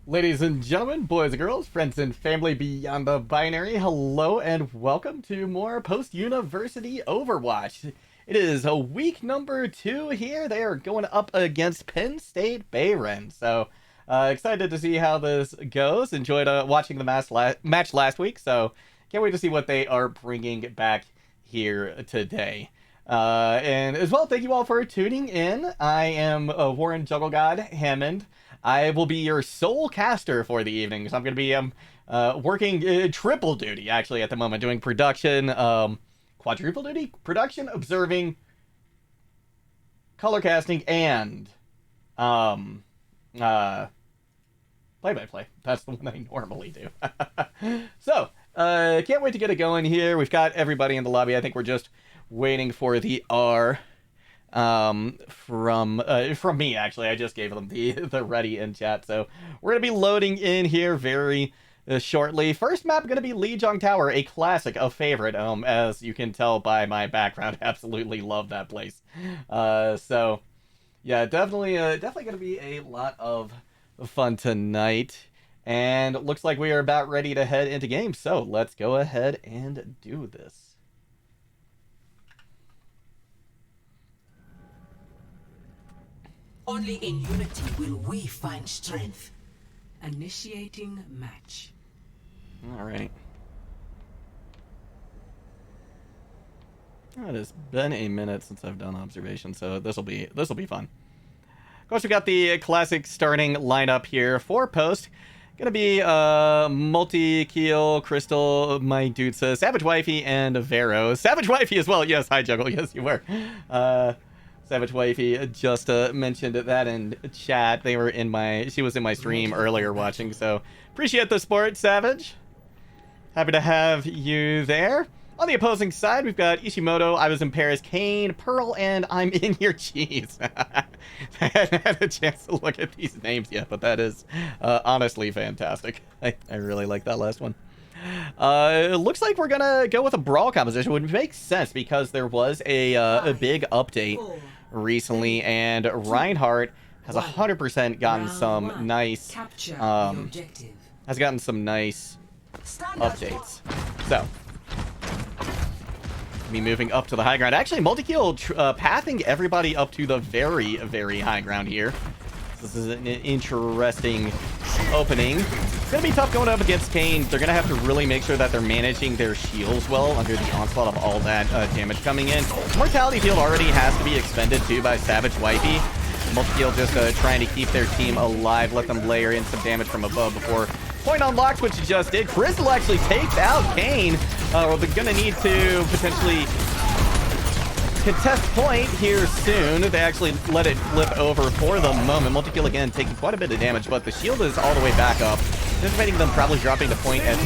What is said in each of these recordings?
Ladies and gentlemen, boys and girls, friends and family beyond the binary, hello and welcome to more post-university Overwatch. It is a week number 2 here. They are going up against Penn State Behrend. So, excited to see how this goes. Enjoyed watching the match last week, so can't wait to see what they are bringing back here today. And as well, thank you all for tuning in. I am Warren JuggleGod Hammond. I will be your sole caster for the evening, so I'm going to be working triple duty, actually, at the moment, doing production, quadruple duty? Production, observing, color casting, and play-by-play. That's the one I normally do. So, can't wait to get it going here. We've got everybody in the lobby. I think we're just waiting for the R from me. Actually, I just gave them the ready in chat, so we're gonna be loading in here very shortly. First map gonna be Lijiang Tower, a classic, a favorite, as you can tell by my background. Absolutely love that place. So yeah, definitely gonna be a lot of fun tonight, and it looks like we are about ready to head into game, so let's go ahead and do this. Only in unity will we find strength. Initiating match. All right. It has been a minute since I've done observation, so this will be fun. Of course, we got the classic starting lineup here for post. Gonna be MultiKel, Crystal, Mydudesa, savagewifey, and Vero. Savagewifey as well. Yes, hi Juggle. Yes, you were. savagewifey just mentioned that in chat. She was in my stream earlier watching, so appreciate the support, Savage. Happy to have you there. On the opposing side, we've got Ishimoto, I was in Paris, Kane, Pearl, and I'm in your cheese. I hadn't had a chance to look at these names yet, but that is honestly fantastic. I really like that last one. It looks like we're gonna go with a brawl composition, which makes sense because there was a big update recently, and Reinhardt has 100% gotten some nice updates. So me moving up to the high ground. Actually, MultiKel pathing everybody up to the very, very high ground here. This is an interesting opening. It's going to be tough going up against Kane. They're going to have to really make sure that they're managing their shields well under the onslaught of all that damage coming in. Mortality field already has to be expended too by savagewifey. MultiKel just trying to keep their team alive, let them layer in some damage from above before point unlocks, which he just did. Crystal actually takes out Kane. They're going to need to potentially contest point here soon. They actually let it flip over for the moment. MultiKel again taking quite a bit of damage, but the shield is all the way back up. Anticipating them probably dropping the point as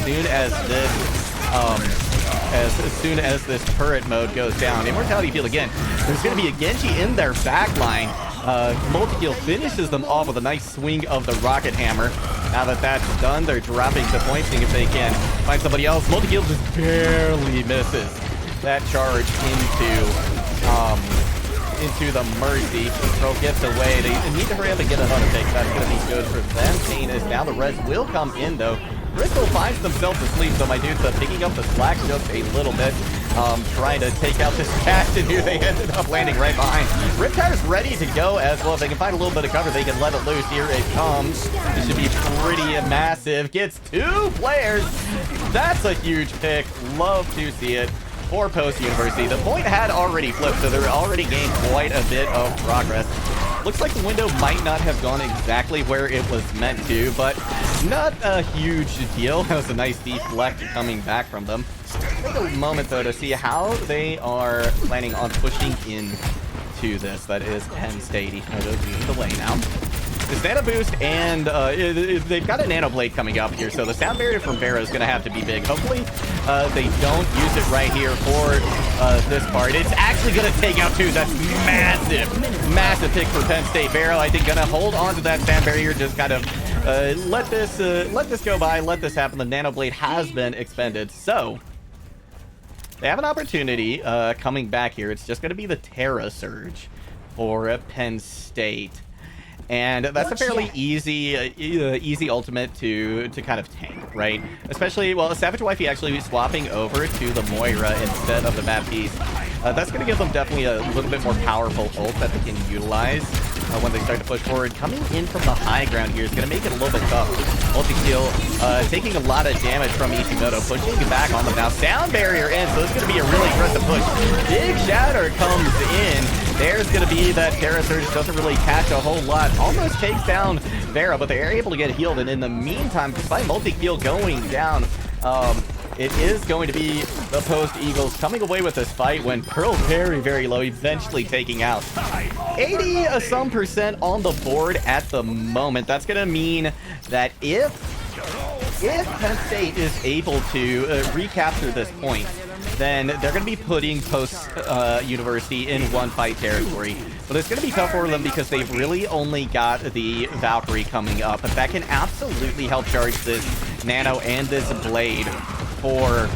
soon as this turret mode goes down. Immortality field again. There's going to be a Genji in their backline. MultiKel finishes them off with a nice swing of the rocket hammer. Now that that's done, they're dropping the point, seeing if they can find somebody else. MultiKel just barely misses that charge into the Mercy. Pearl gets away. They need to hurry up and get another pick. That's going to be good for them. Kane is down. The res will come in, though. Crystal finds themselves asleep, so Mydudesa picking up the slack just a little bit. Trying to take out this Caston here. They ended up landing right behind. Riptire's ready to go as well. If they can find a little bit of cover, they can let it loose. Here it comes. It should be pretty massive. Gets 2 players. That's a huge pick. Love to see it for Post University. The point had already flipped, so they're already gained quite a bit of progress. Looks like the window might not have gone exactly where it was meant to, but not a huge deal. That was a nice deflect coming back from them. Take a moment, though, to see how they are planning on pushing into this. That is Penn State. Ishimoto's using the lane now. This nano boost, and they've got a nano blade coming up here, so the sound barrier from Vero is going to have to be big. Hopefully, they don't use it right here for this part. It's actually going to take out 2. That's massive pick for Penn State. Vero, I think, going to hold on to that sound barrier, just kind of let this go by, let this happen. The nano blade has been expended, so they have an opportunity coming back here. It's just going to be the Terra Surge for Penn State. And that's a fairly easy ultimate to kind of tank, right? Especially, well, savagewifey actually swapping over to the Moira instead of the Baptiste. That's going to give them definitely a little bit more powerful ult that they can utilize when they start to push forward. Coming in from the high ground here is going to make it a little bit tough. MultiKel taking a lot of damage from Ishimoto, pushing back on them now. Sound barrier in, so this is going to be a really aggressive push. Big shatter comes in. There's going to be that Terra Surge, doesn't really catch a whole lot. Almost takes down Vera, but they're able to get healed. And in the meantime, despite MultiKel going down, it is going to be the Post Eagles coming away with this fight when Pearl very, very low, eventually taking out 80% on the board at the moment. That's going to mean that if Penn State is able to recapture this point, then they're going to be putting Post University in one fight territory. But it's going to be tough for them because they've really only got the Valkyrie coming up. But that can absolutely help charge this Nano and this Blade for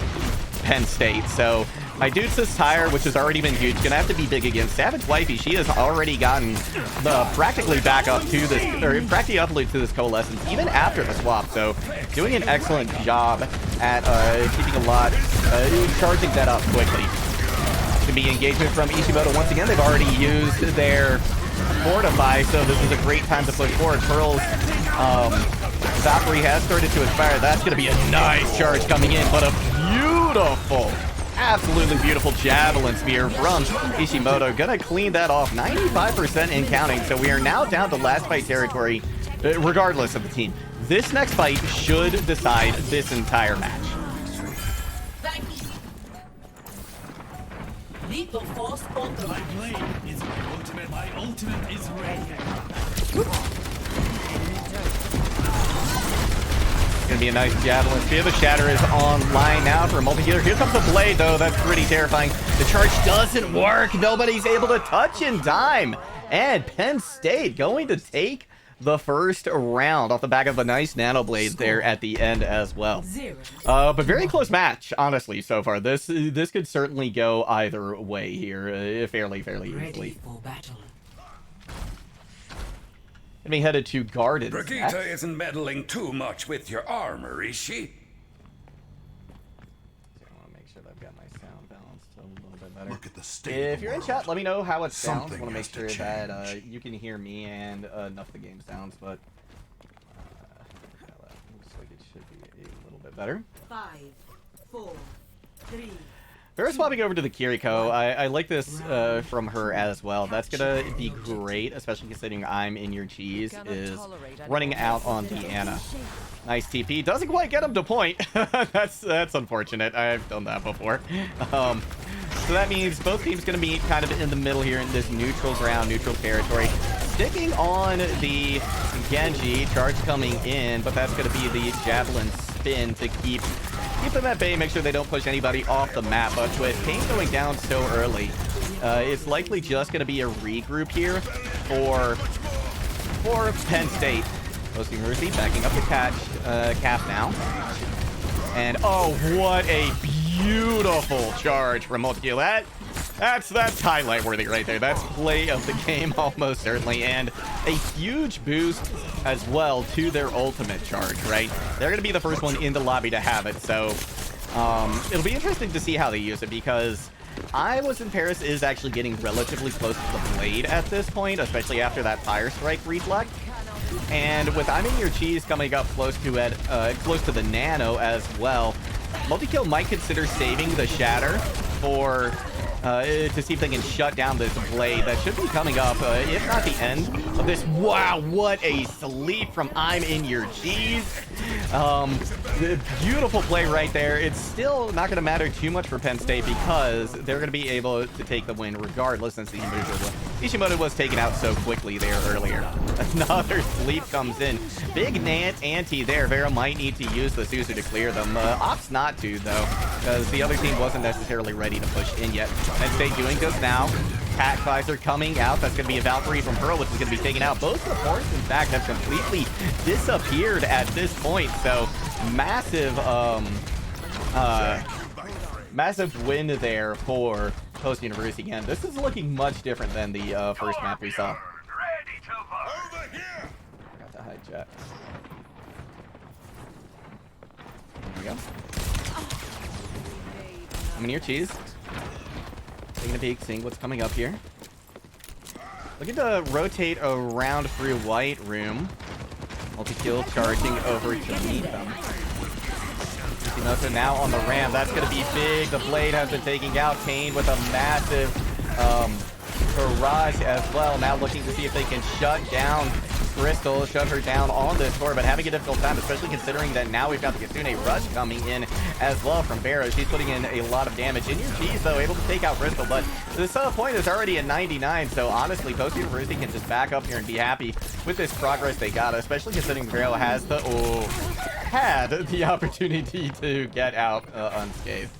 Penn State. So Mydudesa's tire, which has already been huge, gonna have to be big again. savagewifey, she has already gotten the practically back up to this, or practically up to this coalescence, even after the swap. So doing an excellent job at keeping a lot, charging that up quickly. To be engagement from Ishimoto once again. They've already used their Fortify, so this is a great time to push forward. Pearl's Valkyrie has started to expire. That's going to be a nice charge coming in, but a beautiful, absolutely beautiful Javelin Spear from Ishimoto. Gonna clean that off, 95% in counting. So we are now down to last fight territory, regardless of the team. This next fight should decide this entire match. Lethal force ultimate. My blade is my ultimate. My ultimate is ready. Gonna be a nice Javelin Spear. The Shatter is online now for MultiKel. Here comes the Blade, though. That's pretty terrifying. The charge doesn't work. Nobody's able to touch in time. And Penn State going to take the first round off the back of a nice Nano Blade there at the end as well. But very close match, honestly, so far. This could certainly go either way here, fairly easily. And we headed to Gardens. Brigitte isn't meddling too much with your armor, is she? I want to make sure that I've got my sound balanced a little bit better. Look at the state. If you're in chat, let me know how it sounds. I Something want to make has to sure that change. you can hear me and enough of the game sounds, but looks like it should be a little bit better. 5, 4, 3. Vera swapping over to the Kiriko. I like this from her as well. That's gonna be great, especially considering I'm in your cheese is running out on the Ana. Nice TP. Doesn't quite get him to point. That's unfortunate. I've done that before. So that means both teams gonna be kind of in the middle here in this neutral ground, neutral territory. Sticking on the Genji, charge coming in, but that's gonna be the Javelin spin to keep them at bay, make sure they don't push anybody off the map. But with Kane going down so early, it's likely just going to be a regroup here for Penn State. Post University backing up the cap now. And oh, what a beautiful charge from MultiKel. That's highlight worthy right there. That's play of the game almost certainly, and a huge boost as well to their ultimate charge, right? They're gonna be the first one in the lobby to have it, so it'll be interesting to see how they use it, because I Was in Paris is actually getting relatively close to the Blade at this point, especially after that Fire Strike reflect. And with I'm in Your Cheese coming up close to the Nano as well, MultiKel might consider saving the Shatter for to see if they can shut down this Blade that should be coming up, if not the end of this. Wow, what a sleep from I'm in Your Cheese. Beautiful play right there. It's still not going to matter too much for Penn State because they're going to be able to take the win regardless, since the Ishimoto was taken out so quickly there earlier. Another sleep comes in. Big ante there. Vera might need to use the Suzu to clear them. Opts not to, though, because the other team wasn't necessarily ready to push in yet. Penn State doing this now. Attack visor coming out. That's going to be a Valkyrie from Pearl, which is going to be taken out. Both supports, in fact, have completely disappeared at this point. So massive, massive win there for Post University again. This is looking much different than the first map we saw. Ready to that. There we go. I'm in your cheese. Taking a peek, seeing what's coming up here. Looking to rotate around through white room. MultiKel charging over to meet them. Mydudesa now on the ram. That's going to be big. The blade has been taking out Kane with a massive barrage as well. Now looking to see if they can shut down Crystal, shut her down on this tour, but having a difficult time, especially considering that now we've got the Kitsune Rush coming in as well from Barrow. She's putting in a lot of damage. In your cheese, though, able to take out Crystal, but this point is already at 99, so honestly, Post University can just back up here and be happy with this progress they got, especially considering Barrow has the, had the opportunity to get out unscathed.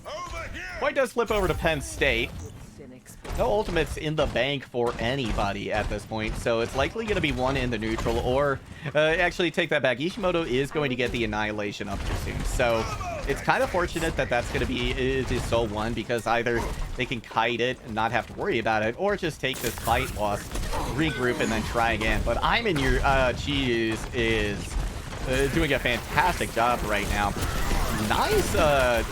Point does flip over to Penn State. No ultimates in the bank for anybody at this point, so it's likely going to be one in the neutral, or actually take that back. Ishimoto is going to get the Annihilation up too soon, so it's kind of fortunate that that's going to be his sole one, because either they can kite it and not have to worry about it, or just take this fight loss, regroup, and then try again. But I'm in your cheese is doing a fantastic job right now. Nice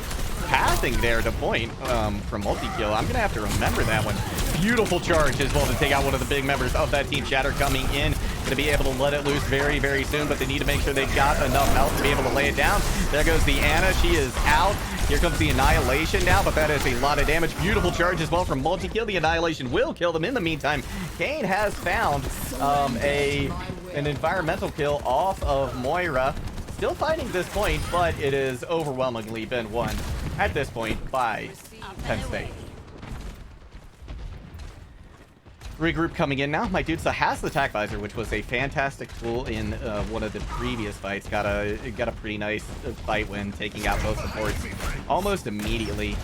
passing there to point from MultiKel. I'm gonna have to remember that one. Beautiful charge as well to take out one of the big members of that team. Shatter coming in, gonna be able to let it loose very, very soon, but they need to make sure they've got enough health to be able to lay it down. There goes the Ana. She is out. Here comes the Annihilation now, but that is a lot of damage. Beautiful charge as well from MultiKel. The Annihilation will kill them. In the meantime, Kane has found an environmental kill off of Moira. Still fighting this point, but it is overwhelmingly been won at this point by Penn State. Regroup coming in now. Mydudesa has the attack visor, which was a fantastic tool in one of the previous fights. Got a pretty nice fight win, taking out both supports almost immediately.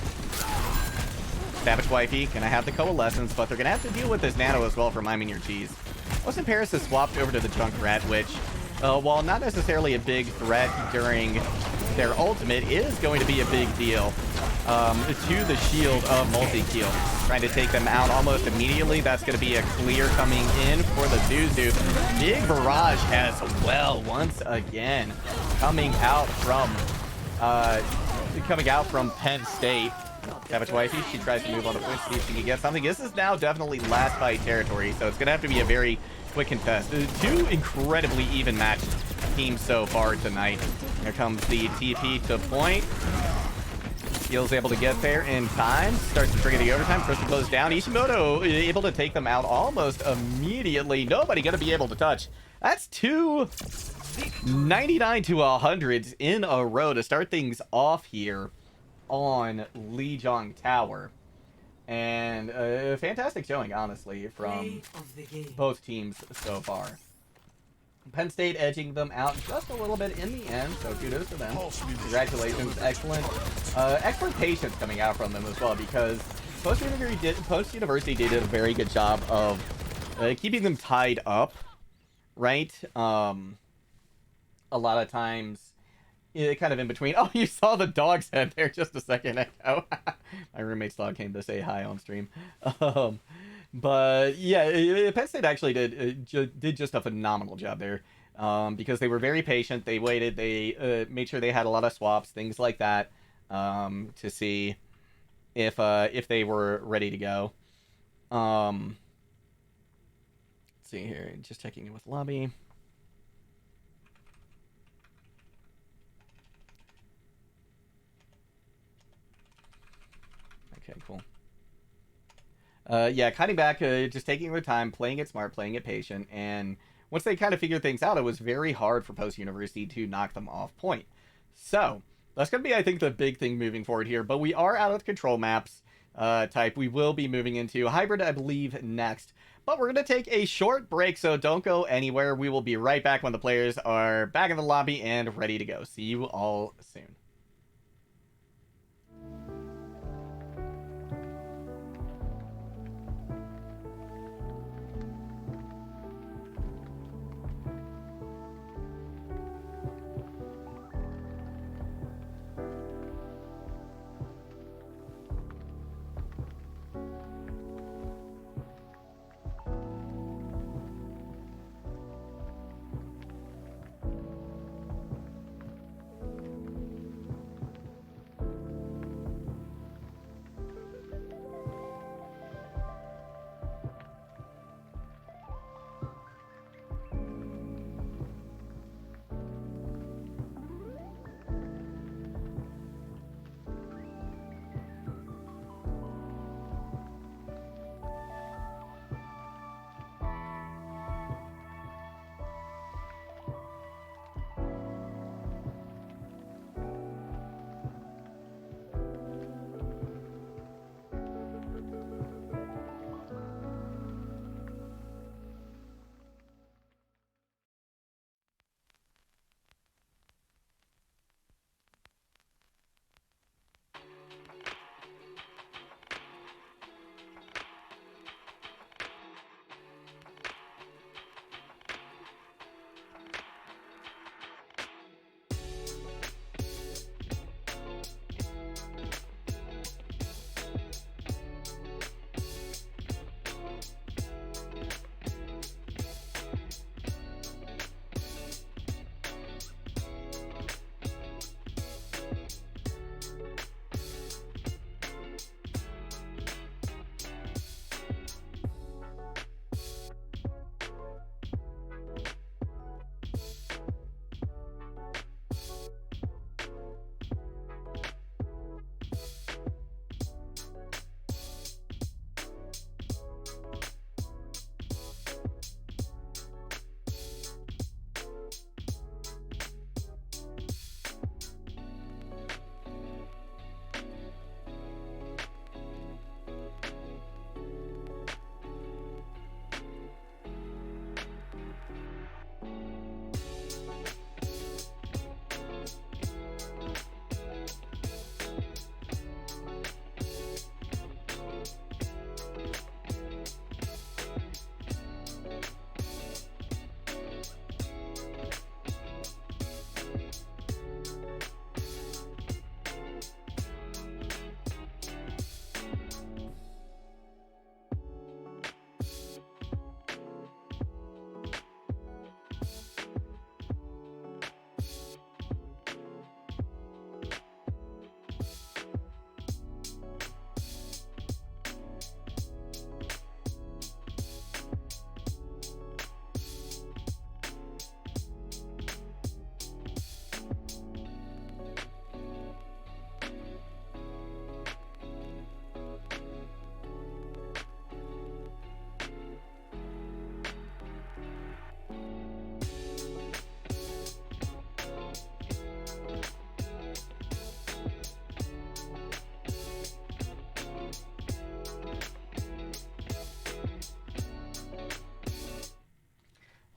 savagewifey gonna have the coalescence, but they're gonna have to deal with this nano as well for miming your cheese. Austin Paris has swapped over to the Junkrat, which, while not necessarily a big threat during their ultimate, is going to be a big deal to the shield of MultiKel. Trying to take them out almost immediately. That's going to be a clear coming in for the Zuzu. Big barrage as well once again coming out from Penn State. savagewifey, she tries to move on the point, see if she can get something. This is now definitely last fight territory, so it's going to have to be a very quick contest. Two incredibly even matched teams so far tonight. Here comes the TP to point. Keel's able to get there in time. Starts to trigger the overtime. Crystal goes down. Ishimoto able to take them out almost immediately. Nobody going to be able to touch. That's two 99 to 100s in a row to start things off here on Lijiang Tower. And a fantastic showing, honestly, from both teams so far. Penn State edging them out just a little bit in the end, so kudos to them. Congratulations. Excellent patience coming out from them as well, because Post University did a very good job of keeping them tied up, right? A lot of times, kind of in between. Oh, you saw the dog's head there just a second ago. My roommate's dog came to say hi on stream. But yeah, Penn State actually did just a phenomenal job there, because they were very patient. They waited. They made sure they had a lot of swaps, things like that, to see if they were ready to go. Let's see here, just checking in with lobby. Okay, cool. Yeah, cutting back, just taking their time, playing it smart, playing it patient, and once they kind of figured things out, it was very hard for Post University to knock them off point. So, that's going to be, I think, the big thing moving forward here, but we are out of the control maps type. We will be moving into hybrid, I believe, next, but we're going to take a short break, so don't go anywhere. We will be right back when the players are back in the lobby and ready to go. See you all soon.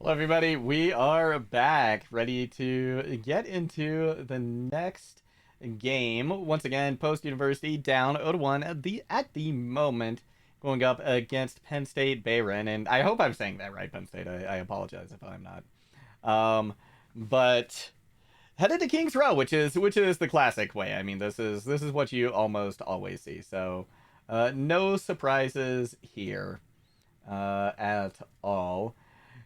Hello everybody, we are back, ready to get into the next game. Once again, Post University down 0-1 at the moment, going up against Penn State Behrend, and I hope I'm saying that right, Penn State. I apologize if I'm not. But headed to King's Row, which is the classic way. I mean, this is what you almost always see. So no surprises here at all.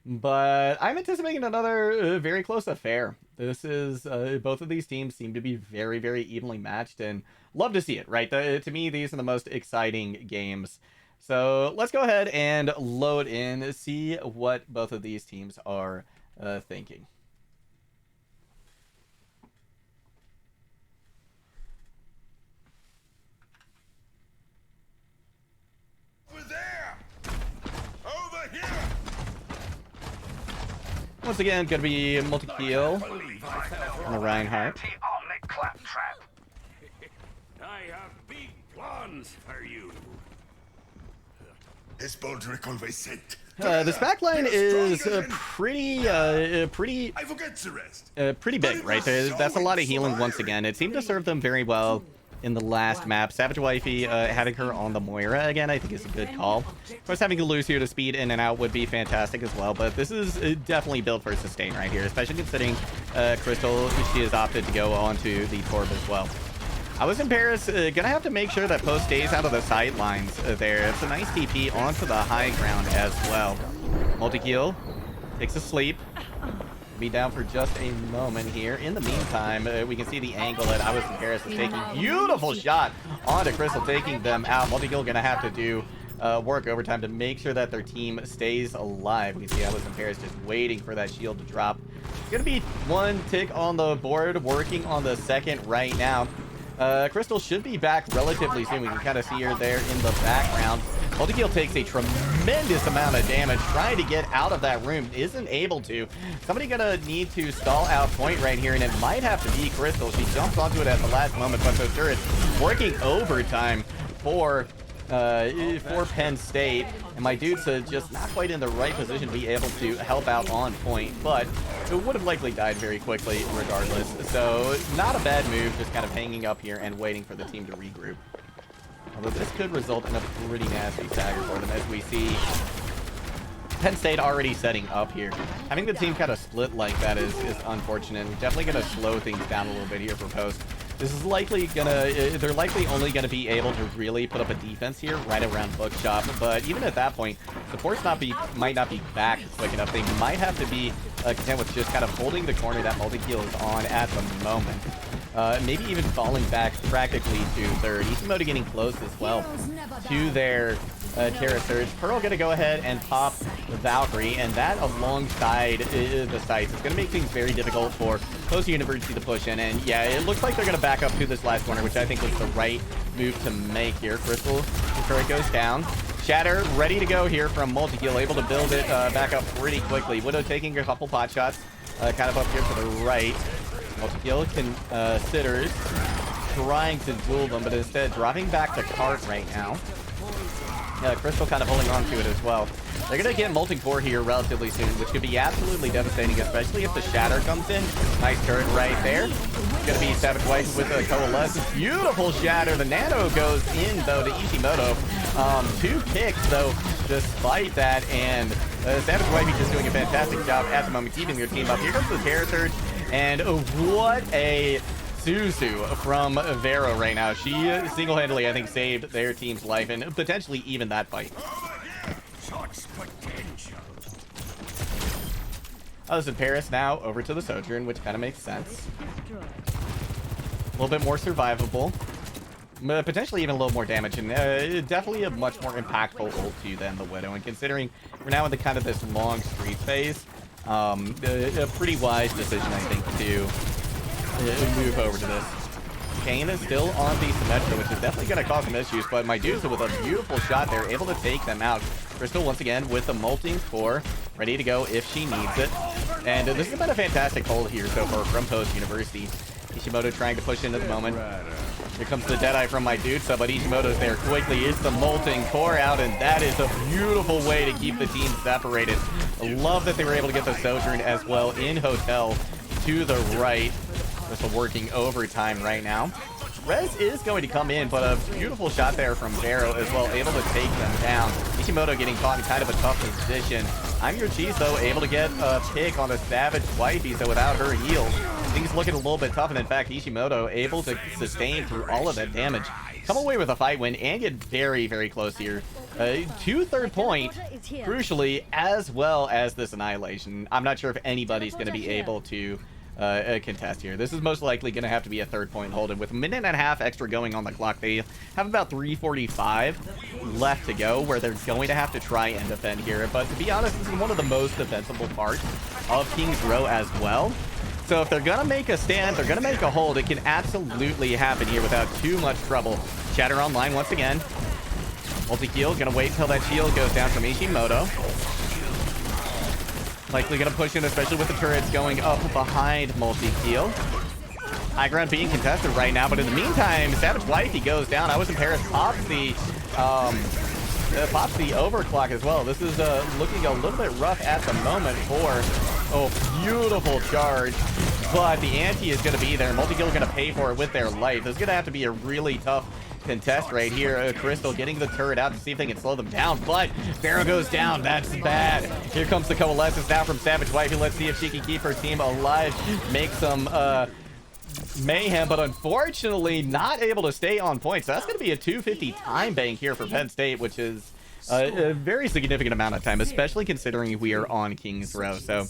But I'm anticipating another very close affair. This is both of these teams seem to be very, very evenly matched, and love to see it, right? To me, these are the most exciting games. So let's go ahead and load in, see what both of these teams are thinking. Over there! Over here! Once again, gonna be MultiKel on the Reinhardt. I have big plans for you. As Baldric always said. This backline is pretty I forget the rest. pretty big, right? That's a lot of healing once again. It seemed to serve them very well in the last map. savagewifey, having her on the Moira again, I think is a good call. Of course, having to lose here to speed in and out would be fantastic as well, but this is definitely built for sustain right here, especially considering Crystal, she has opted to go onto the Torb as well. I was in Paris, gonna have to make sure that Post stays out of the sight lines there. It's a nice TP onto the high ground as well. MultiKel takes a sleep. Be down for just a moment here. In the meantime, we can see the angle that I was in Paris is taking. Beautiful shot onto Crystal, taking them out. MultiKel gonna have to do work overtime to make sure that their team stays alive. We can see I was in Paris just waiting for that shield to drop. It's gonna be one tick on the board, working on the second right now. Crystal should be back relatively soon. We can kind of see her there in the background. MultiKel takes a tremendous amount of damage, trying to get out of that room, isn't able to. Somebody gonna need to stall out point right here, and it might have to be Crystal. She jumps onto it at the last moment, but those turrets working overtime for Penn State, and Mydudesa just not quite in the right position to be able to help out on point, but it would have likely died very quickly regardless. So not a bad move, just kind of hanging up here and waiting for the team to regroup. Although this could result in a pretty nasty stagger for them, as we see Penn State already setting up here. Having the team kind of split like that is unfortunate. Definitely going to slow things down a little bit here for Post. This is likely gonna, they're likely only gonna be able to really put up a defense here right around Bookshop, but even at that point, supports might not be back quick enough. They might have to be content with just kind of holding the corner that MultiKel is on at the moment. Maybe even falling back practically to third. Easy getting close as well to their Terra Surge. Pearl gonna go ahead and pop the Valkyrie, and that alongside the sites is gonna make things very difficult for Post University to push in. And yeah, it looks like they're gonna back up to this last corner, which I think was the right move to make here. Crystal, the turret goes down. Shatter ready to go here from MultiKel, able to build it back up pretty quickly. Widow taking a couple pot shots, kind of up here to the right. MultiKel can sitters, trying to duel them, but instead dropping back the cart right now. Crystal kind of holding on to it as well. They're going to get Multi-Core here relatively soon, which could be absolutely devastating, especially if the Shatter comes in. Nice turret right there. It's going to be savagewifey with a Coalesce. Beautiful Shatter. The Nano goes in, though, to Ishimoto. 2 kicks, though, despite that, and savagewifey just doing a fantastic job at the moment, keeping their team up. Here comes the Terror Surge, and what a Suzu from Vero right now. She single-handedly, I think, saved their team's life and potentially even that fight. Oh, this is Paris now over to the Sojourn, which kind of makes sense. A little bit more survivable. Potentially even a little more damage, and definitely a much more impactful ulti than the Widow. And considering we're now in the kind of this long street phase, a pretty wise decision, I think, to move over to this. Kane is still on the Symmetra, which is definitely going to cause some issues, but Mydudesa with a beautiful shot there, able to take them out. Crystal once again with the Molting Core, ready to go if she needs it. And this has been a fantastic hold here so far from Post University. Ishimoto trying to push into the moment. Here comes the Deadeye from Mydudesa, but Ishimoto's there quickly. It's the Molten Core out, and that is a beautiful way to keep the team separated. I love that they were able to get the Sojourn as well in Hotel to the right. Crystal working overtime right now. Rez is going to come in, but a beautiful shot there from Vero as well, able to take them down. Ishimoto getting caught in kind of a tough position. I'm Your Cheese, though, able to get a pick on a Savage Wifey, so without her heals, things looking a little bit tough, and in fact, Ishimoto able to sustain through all of that damage. Come away with a fight win and get very, very close here. To third point, crucially, as well as this Annihilation. I'm not sure if anybody's going to be able to contest here. This is most likely going to have to be a third point hold, and with a minute and a half extra going on the clock, they have about 3:45 left to go, where they're going to have to try and defend here. But to be honest, this is one of the most defensible parts of King's Row as well. So if they're gonna make a stand, they're gonna make a hold, it can absolutely happen here without too much trouble. Shatter online once again. MultiKel gonna wait till that shield goes down from Ishimoto. Likely gonna push in, especially with the turrets going up behind MultiKel. High ground being contested right now, but in the meantime, Savage Wifey goes down. I was in Paris, pops the overclock as well. This is looking a little bit rough at the moment for beautiful charge, but the ante is going to be there. MultiKel are going to pay for it with their life. This is going to have to be a really tough contest right here. Crystal getting the turret out to see if they can slow them down, but Vero goes down. That's bad. Here comes the coalescence now from Savage Wifey. Let's see if she can keep her team alive, make some mayhem, but unfortunately not able to stay on point. So that's going to be a 250 time bank here for Penn State, which is a very significant amount of time, especially considering we are on King's Row. So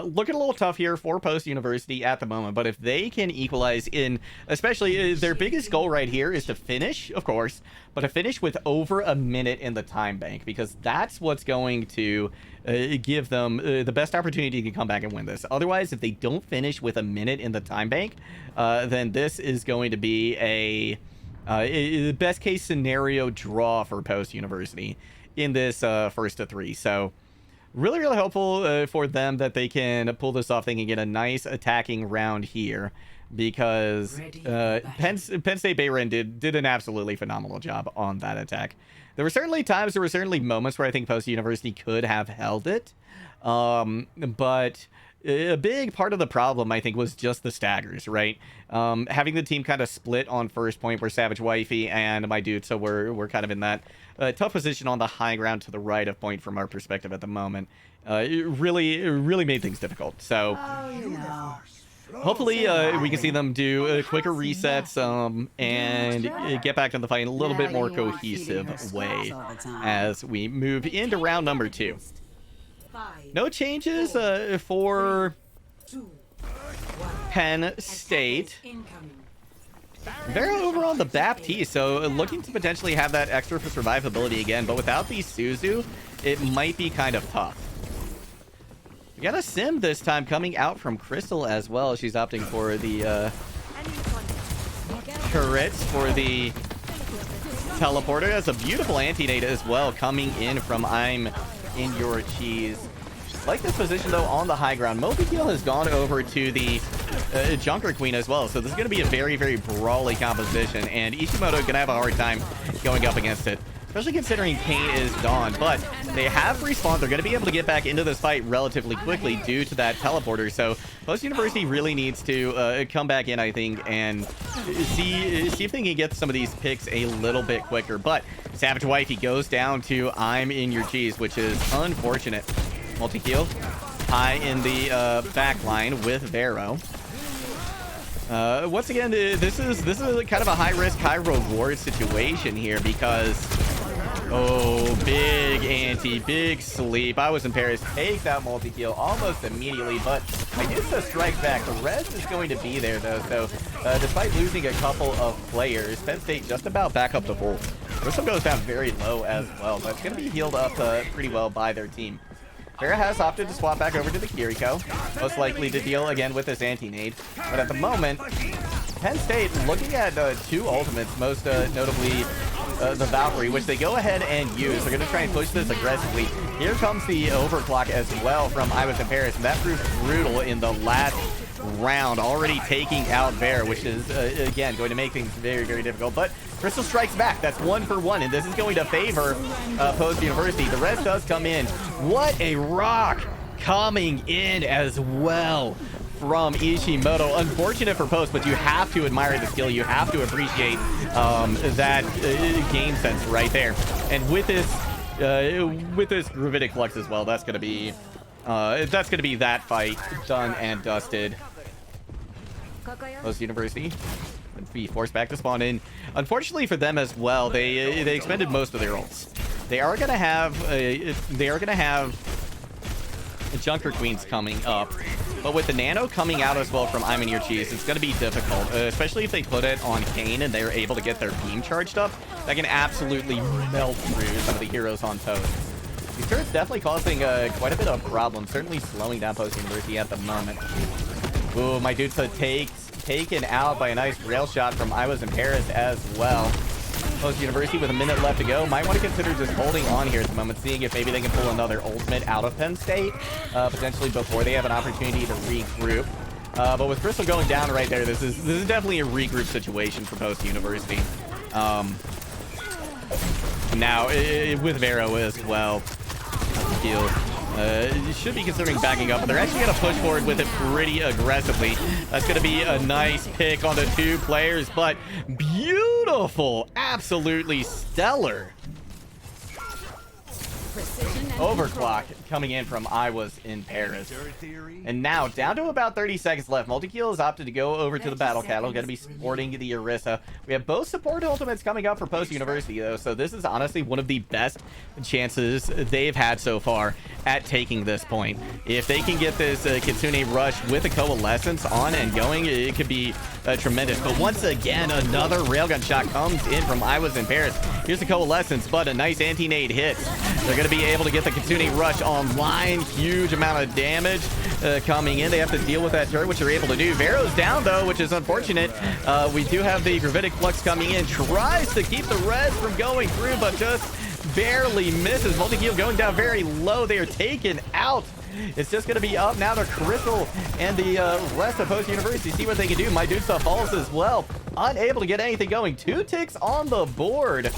looking a little tough here for Post University at the moment, but if they can equalize in, especially their biggest goal right here is to finish, of course, but to finish with over a minute in the time bank, because that's what's going to give them the best opportunity to come back and win this. Otherwise, if they don't finish with a minute in the time bank, then this is going to be a best case scenario draw for Post University in this first to three. So really, really hopeful for them that they can pull this off. They can get a nice attacking round here, because Penn State Behrend did an absolutely phenomenal job on that attack. There were certainly moments where I think Post University could have held it, but a big part of the problem, I think, was just the staggers, right? Having the team kind of split on first point, where Savage Wifey and Mydudesa were kind of in that tough position on the high ground to the right of point from our perspective at the moment. It really made things difficult. So hopefully we can see them do quicker resets and get back to the fight in a little bit more cohesive way as we move into round number 2. No changes for Penn State. They're over on the Baptiste, so looking to potentially have that extra for survivability again, but without the Suzu, it might be kind of tough. We got a sim this time coming out from Crystal as well. She's opting for the turrets for the teleporter. That's a beautiful anti-nade as well coming in from I'm in Your Cheese. Like this position though on the high ground. MultiKel has gone over to the Junker Queen as well, so this is going to be a very, very brawly composition, and Ishimoto gonna have a hard time going up against it, especially considering Kane is gone. But they have respawned. They're going to be able to get back into this fight relatively quickly due to that teleporter. So Post University really needs to come back in, I think, and see if they can get some of these picks a little bit quicker. But Savage Wifey goes down to I'm in Your Cheese, which is unfortunate. MultiKel high in the back line with Vero. Once again, this is kind of a high risk, high reward situation here, because big ante, big sleep. I was in Paris, takes out MultiKel almost immediately, but Mydudesa strikes back. The rest is going to be there though, so despite losing a couple of players, Penn State just about back up to full. Crystal goes down very low as well, but it's going to be healed up pretty well by their team. Farah has opted to swap back over to the Kiriko, most likely to deal again with this anti-nade. But at the moment, Penn State looking at 2 ultimates, most notably the Valkyrie, which they go ahead and use. They're going to try and push this aggressively. Here comes the overclock as well from I Was in Paris, and that proves brutal in the last round, already taking out Bear, which is, again, going to make things very, very difficult. But Crystal strikes back. That's 1 for 1, and this is going to favor Post University. The rest does come in. What a rock coming in as well from Ishimoto. Unfortunate for Post, but you have to admire the skill. You have to appreciate that game sense right there. And with this Gravitic Flux as well, that's gonna be that fight done and dusted. Post University would be forced back to spawn in. Unfortunately for them as well, they expended most of their ults. They are gonna have Junker Queens coming up, but with the Nano coming out as well from I'm in Your Cheese, it's going to be difficult, especially if they put it on Kane and they're able to get their beam charged up. That can absolutely melt through some of the heroes on Post. These turrets definitely causing quite a bit of problems, certainly slowing down Post University at the moment. Ooh, Mydudesa taken out by a nice rail shot from I Was in Paris as well. Post University with a minute left to go might want to consider just holding on here at the moment, seeing if maybe they can pull another ultimate out of Penn State, potentially before they have an opportunity to regroup. But with Crystal going down right there, this is definitely a regroup situation for Post University. Now with Vero as well, heal. Should be considering backing up, but they're actually going to push forward with it pretty aggressively. That's going to be a nice pick on the 2 players, but beautiful, absolutely stellar overclock coming in from I Was in Paris. And now down to about 30 seconds left. MultiKel has opted to go over to the battle cattle, going to be supporting the Orisa. We have both support ultimates coming up for Post University though, so this is honestly one of the best chances they've had so far at taking this point. If they can get this Kitsune Rush with a Coalescence on and going, it could be tremendous. But once again, another railgun shot comes in from I Was in Paris. Here's the Coalescence, but a nice anti-nade hit. They're going to be able to get the Kitsune Rush online. Huge amount of damage coming in. They have to deal with that turret, which they're able to do. Vero's down, though, which is unfortunate. We do have the Gravitic Flux coming in. Tries to keep the res from going through, but just barely misses. MultiKel going down very low. They are taken out. It's just going to be up now to Crystal and the rest of Post University. See what they can do. Mydudesa falls as well. Unable to get anything going. 2 ticks on the board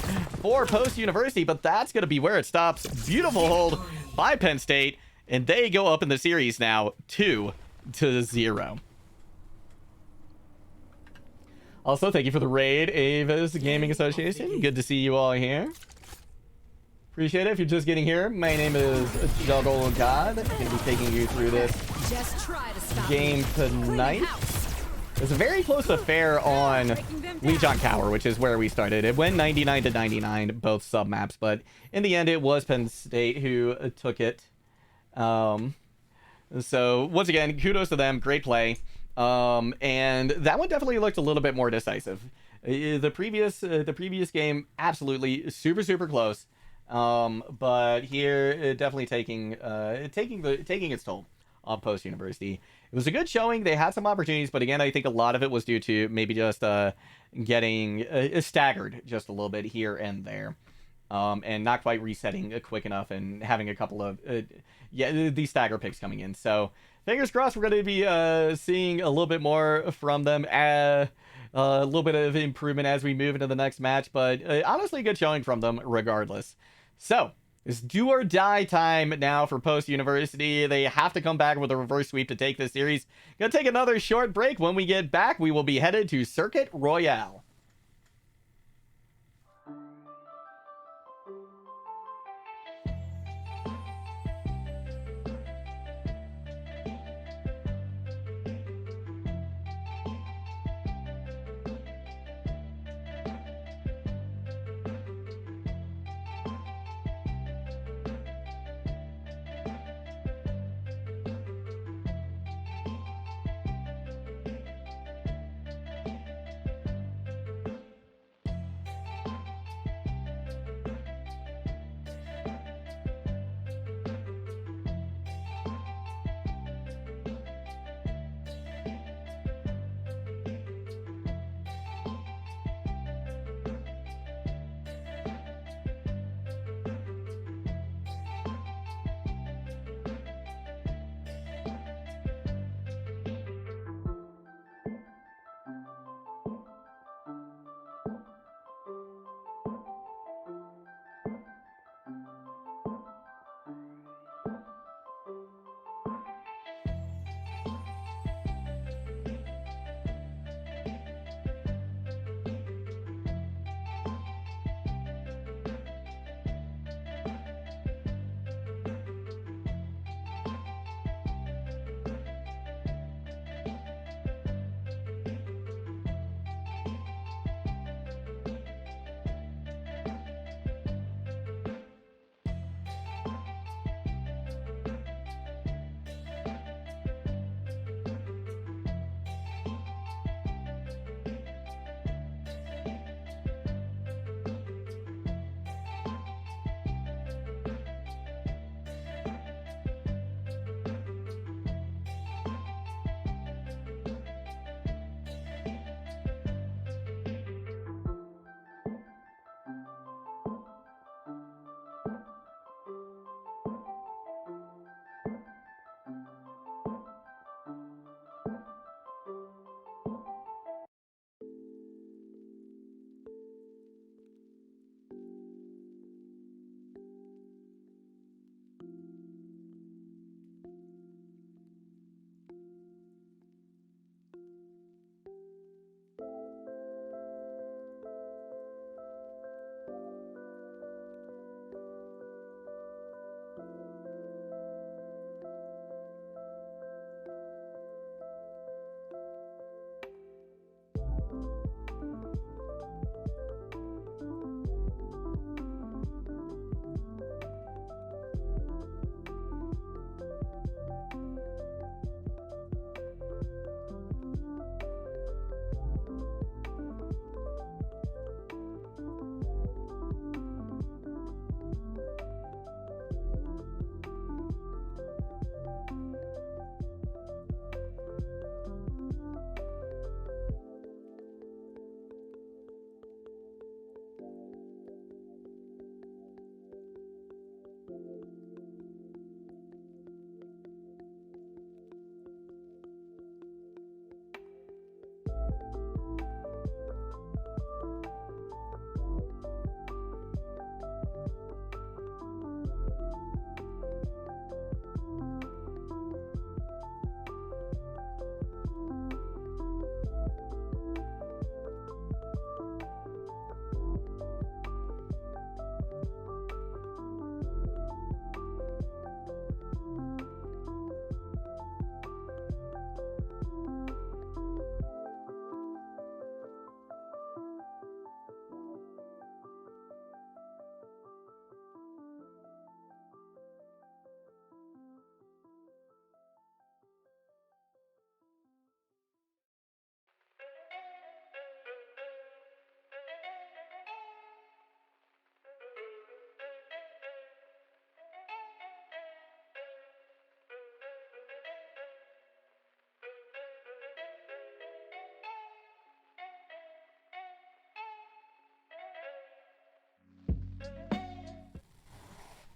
for Post University, but that's going to be where it stops. Beautiful hold by Penn State, and they go up in the series now 2-0. Also, thank you for the raid, Avis Gaming Association. Good to see you all here. Appreciate it. If you're just getting here, my name is JuggleGod. I'm going to be taking you through this game tonight. It's a very close affair on Legion Tower, which is where we started. It went 99-99, both sub-maps, but in the end, it was Penn State who took it. So, once again, kudos to them. Great play. And that one definitely looked a little bit more decisive. The previous game, absolutely super close. But here, definitely taking its toll on Post University. It was a good showing. They had some opportunities, but again, I think a lot of it was due to maybe just getting staggered just a little bit here and there, and not quite resetting quick enough and having a couple of these stagger picks coming in. So fingers crossed we're going to be seeing a little bit more from them. A little bit of improvement as we move into the next match, but honestly, good showing from them regardless. So it's do or die time now for Post University. They have to come back with a reverse sweep to take this series. Gonna take another short break. When we get back, we will be headed to Circuit Royale.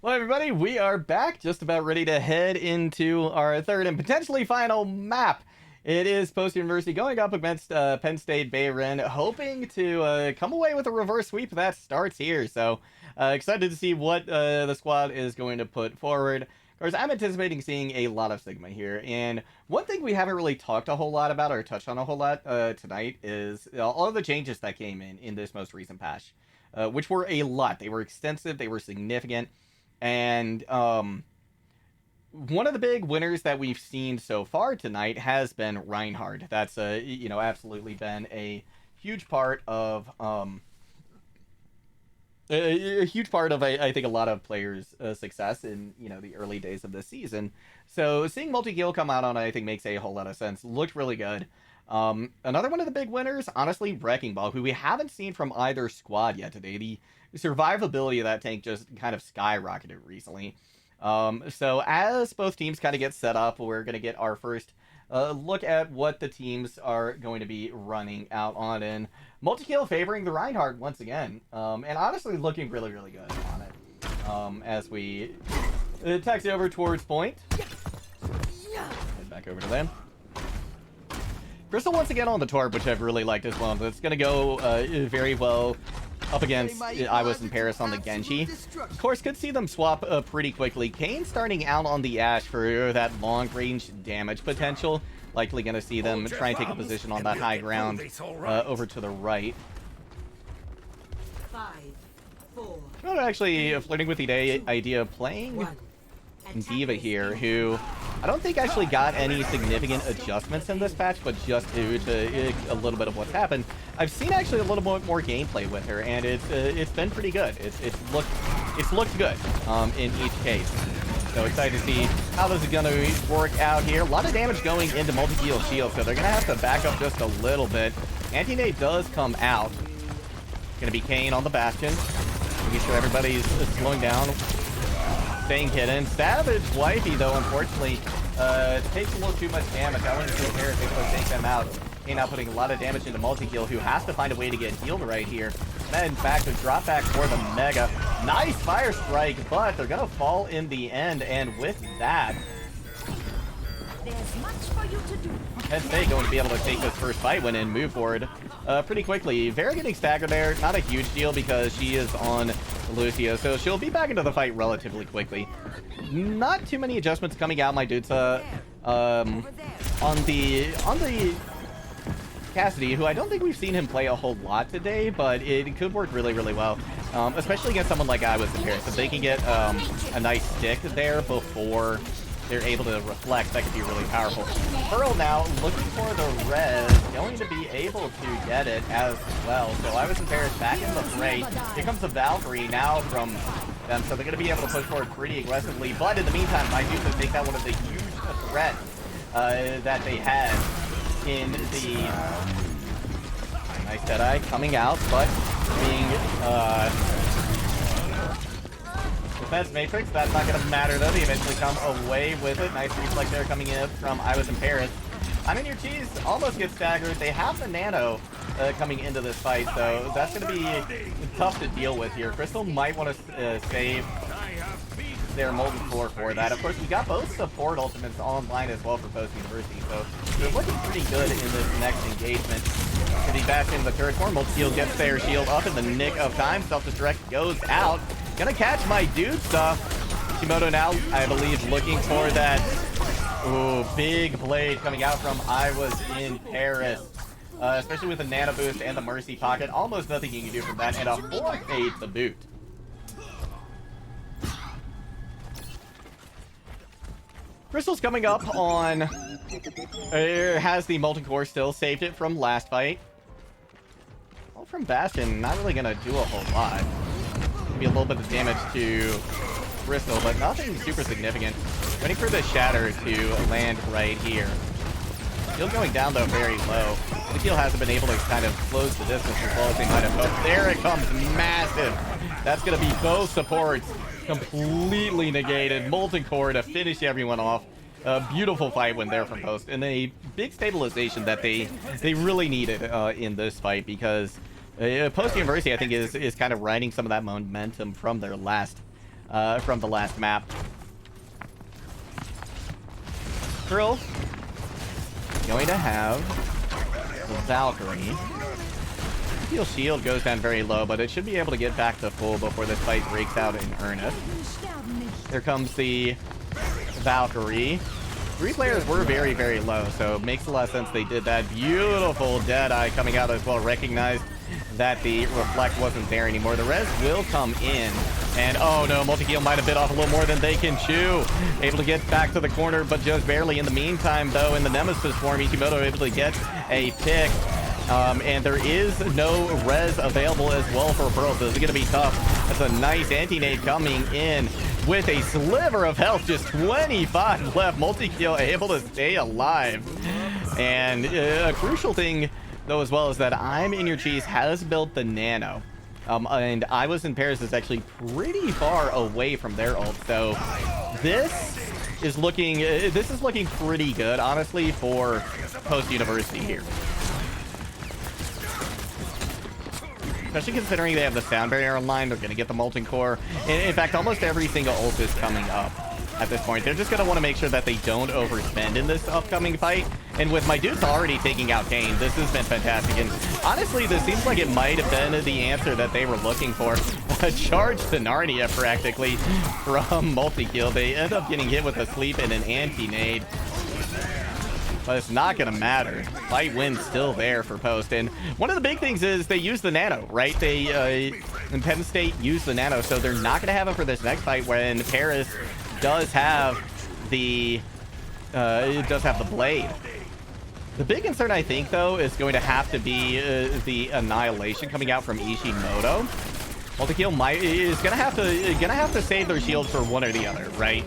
Well, everybody, we are back, just about ready to head into our third and potentially final map. It is post-university going up against Penn State Behrend, hoping to come away with a reverse sweep that starts here. So, excited to see what the squad is going to put forward. Of course, I'm anticipating seeing a lot of Sigma here, and one thing we haven't really talked a whole lot about or touched on a whole lot tonight is all of the changes that came in this most recent patch, which were a lot. They were extensive, they were significant, and one of the big winners that we've seen so far tonight has been Reinhardt. That's absolutely been a huge part of a huge part of I think a lot of players' success in the early days of this season. So seeing MultiKel come out on it, I think makes a whole lot of sense. Looked really good. Another one of the big winners, honestly, Wrecking Ball, who we haven't seen from either squad yet today. The survivability of that tank just kind of skyrocketed recently. So as both teams kind of get set up, we're going to get our first look at what the teams are going to be running out on, and MultiKel favoring the Reinhardt once again, and honestly looking really, really good on it. As we taxi over towards point. Head back over to them. Crystal once again on the Torp, which I've really liked as well. It's going to go very well up against I Was in Paris on the Genji. Of course, could see them swap pretty quickly. Kane starting out on the Ashe for that long-range damage potential. Likely going to see them try and take a position on that high ground over to the right. 5, 4. I'm actually flirting with the idea of playing D.Va here, who I don't think actually got any significant adjustments in this patch, but just due to a little bit of what's happened, I've seen actually a little bit more gameplay with her, and it's been pretty good. It's looked good in each case. So excited to see how this is going to work out here. A lot of damage going into MultiKel shield, so they're going to have to back up just a little bit. Anti-nade does come out. Going to be Kane on the Bastion, making sure everybody's slowing down, staying hidden. savagewifey, though, unfortunately, takes a little too much damage. I wouldn't feel fair if they could take them out. Kane now putting a lot of damage into MultiKel, who has to find a way to get healed right here. Then back to drop back for the Mega. Nice fire strike, but they're going to fall in the end, and with that, there's much for you to do. Penn State going to be able to take this first fight win and move forward pretty quickly. Vera getting staggered there, not a huge deal because she is on Lucio, so she'll be back into the fight relatively quickly. Not too many adjustments coming out, Mydudesa, on the Cassidy, who I don't think we've seen him play a whole lot today, but it could work really, really well, especially against someone like I Was in Paris. If they can get a nice stick there before they're able to reflect, that could be really powerful. Pearl now looking for the res, going to be able to get it as well. So I Was in Paris back in the fray. Here comes the Valkyrie now from them, so they're going to be able to push forward pretty aggressively. But in the meantime, Mydudesa take out one of the huge threats that they had in the nice Deadeye coming out, but being Defense Matrix. That's not going to matter though. They eventually come away with it. Nice reflex there coming in from I Was in Paris. I'm in your cheese. Almost gets staggered. They have the nano coming into this fight, so that's going to be tough to deal with here. Crystal might want to save their Molten Core for that. Of course, we got both support ultimates online as well for Post University, so they're looking pretty good in this next engagement. If he bats in the turret form, MultiKel gets their shield up in the nick of time. Self-destruct goes out. Gonna catch Mydudesa. Kimoto now, I believe, looking for that big blade coming out from I Was in Paris. Especially with the nano boost and the mercy pocket. Almost nothing you can do from that, and a 4-8 to boot. Crystal's coming up on... has the Molten Core still. Saved it from last fight. Well, from Bastion, not really gonna do a whole lot. Be a little bit of damage to Crystal, but nothing super significant. Waiting for the Shatter to land right here. Shield going down though very low. The Keel hasn't been able to kind of close the distance as well as they might have hoped. There it comes, massive. That's going to be both supports completely negated. Molten Core to finish everyone off. A beautiful fight win there from Post, and a big stabilization that they really needed in this fight, because Post University, I think, is kind of riding some of that momentum from their last from the last map. Krill going to have the Valkyrie. Steel shield goes down very low, but it should be able to get back to full before this fight breaks out in earnest. Here comes the Valkyrie. 3 players were very, very low, so it makes a lot of sense they did that. Beautiful Deadeye coming out as well. Recognized that the reflect wasn't there anymore. The res will come in, and oh no, MultiKel might have bit off a little more than they can chew. Able to get back to the corner, but just barely. In the meantime, though, in the Nemesis form, Ishimoto able to get a pick. And there is no res available as well for Pearl, so this is going to be tough. That's a nice anti-nade coming in with a sliver of health, just 25 left. MultiKel able to stay alive. And a crucial thing, though, as well, is that I'm in your cheese has built the nano. And I was in Paris is actually pretty far away from their ult, so this is looking pretty good, honestly, for post-university here. Especially considering they have the sound barrier online, they're going to get the molten core. And in fact, almost every single ult is coming up at this point. They're just going to want to make sure that they don't overspend in this upcoming fight. And with Mydudesa already taking out Kane, this has been fantastic. And honestly, this seems like it might have been the answer that they were looking for. A charge to Narnia, practically, from MultiKel. They end up getting hit with a sleep and an anti-nade. But it's not going to matter. Fight win's still there for Post. And one of the big things is they use the nano, right? They, in Penn State, use the nano, so they're not going to have it for this next fight when Paris does have the, blade. The big concern, I think, though, is going to have to be the annihilation coming out from Ishimoto. MultiKel is going to have to save their shield for one or the other, right?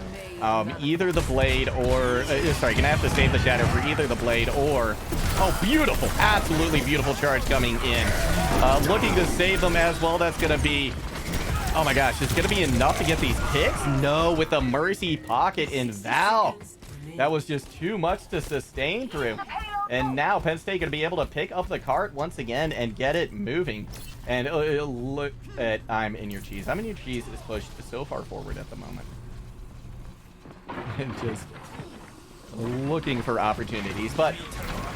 Either the blade or gonna have to save the shadow for either the blade or beautiful, absolutely beautiful charge coming in, looking to save them as well. That's gonna be, oh my gosh, it's gonna be enough to get these picks. No, with the mercy pocket in Val, that was just too much to sustain through. And now Penn State gonna be able to pick up the cart once again and get it moving. And look at I'm in your cheese is pushed so far forward at the moment. And just looking for opportunities. But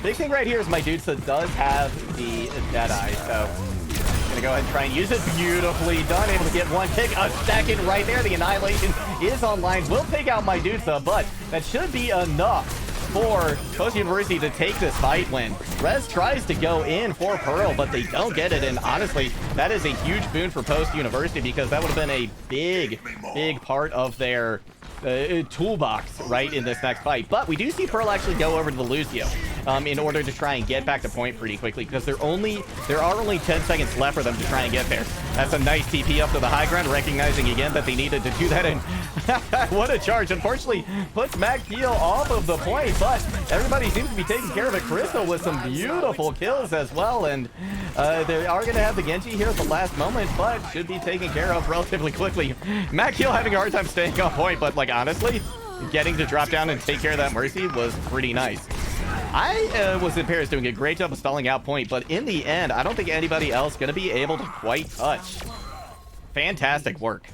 big thing right here is Mydudesa does have the Deadeye, so gonna go ahead and try and use it. Beautifully done, able to get one pick, a second right there. The annihilation is online, will take out Mydudesa, but that should be enough for Post University to take this fight win. Rez tries to go in for Pearl, but they don't get it, and honestly, that is a huge boon for Post University because that would have been a big part of their toolbox right in this next fight. But we do see Pearl actually go over to the Lucio in order to try and get back to point pretty quickly because there are only 10 seconds left for them to try and get there. That's a nice TP up to the high ground, recognizing again that they needed to do that, and what a charge. Unfortunately puts MultiKel off of the point, but everybody seems to be taking care of it. Crystal with some beautiful kills as well, and they are going to have the Genji here at the last moment, but should be taken care of relatively quickly. MultiKel having a hard time staying on point, but like honestly, getting to drop down and take care of that mercy was pretty nice. I was in Paris doing a great job of stalling out point, but in the end, I don't think anybody else going to be able to quite touch. Fantastic work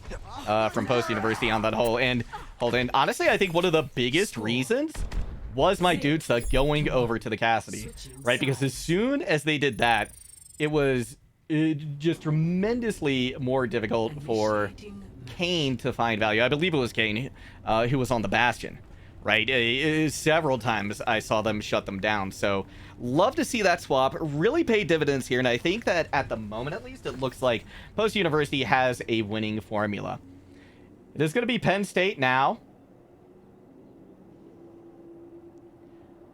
from Post University on that whole end. Honestly, I think one of the biggest reasons was Mydudesa going over to the Cassidy, right? Because as soon as they did that, it was just tremendously more difficult for Kane to find value. I believe it was Kane who was on the Bastion, right? Several times I saw them shut them down. So love to see that swap really pay dividends here. And I think that at the moment, at least, it looks like Post University has a winning formula. It is going to be Penn State now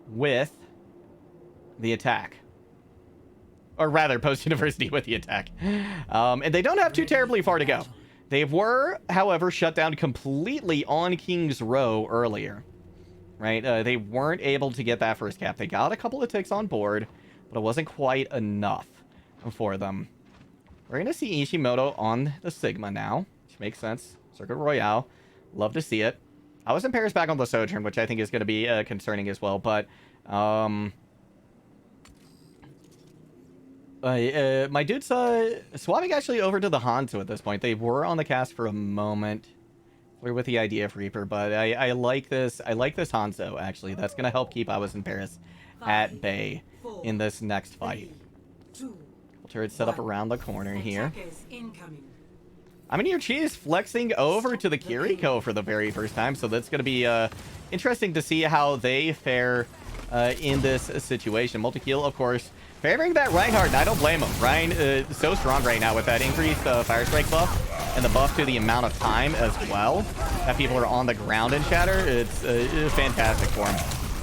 with the attack. Or rather, Post University with the attack. And they don't have too terribly far to go. They were, however, shut down completely on King's Row earlier, right? They weren't able to get that first cap. They got a couple of ticks on board, but it wasn't quite enough for them. We're going to see Ishimoto on the Sigma now, which makes sense. Circuit Royale. Love to see it. I was in Paris back on the Sojourn, which I think is going to be concerning as well, but my dude's swapping actually over to the Hanzo at this point. They were on the cast for a moment. We're with the idea of Reaper, but I like this. I like this Hanzo, actually. That's going to help keep I Was in Paris at bay in this next fight. Turret set up around the corner here. I'm in your cheese flexing over to the Kiriko for the very first time, so that's going to be interesting to see how they fare in this situation. MultiKel, of course, favoring that Reinhardt, and I don't blame him. Rein is so strong right now with that increased Fire Strike buff and the buff to the amount of time as well that people are on the ground in Shatter. It's fantastic for him.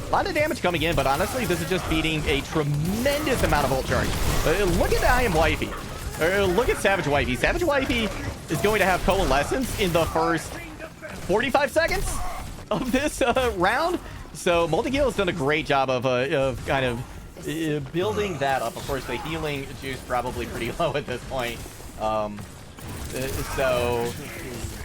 A lot of damage coming in, but honestly, this is just feeding a tremendous amount of ult charge. Look at I Am Wifey. Look at Savage Wifey. Savage Wifey is going to have Coalescence in the first 45 seconds of this round. So MultiKel has done a great job of kind of building that up. Of course, the healing juice probably pretty low at this point. So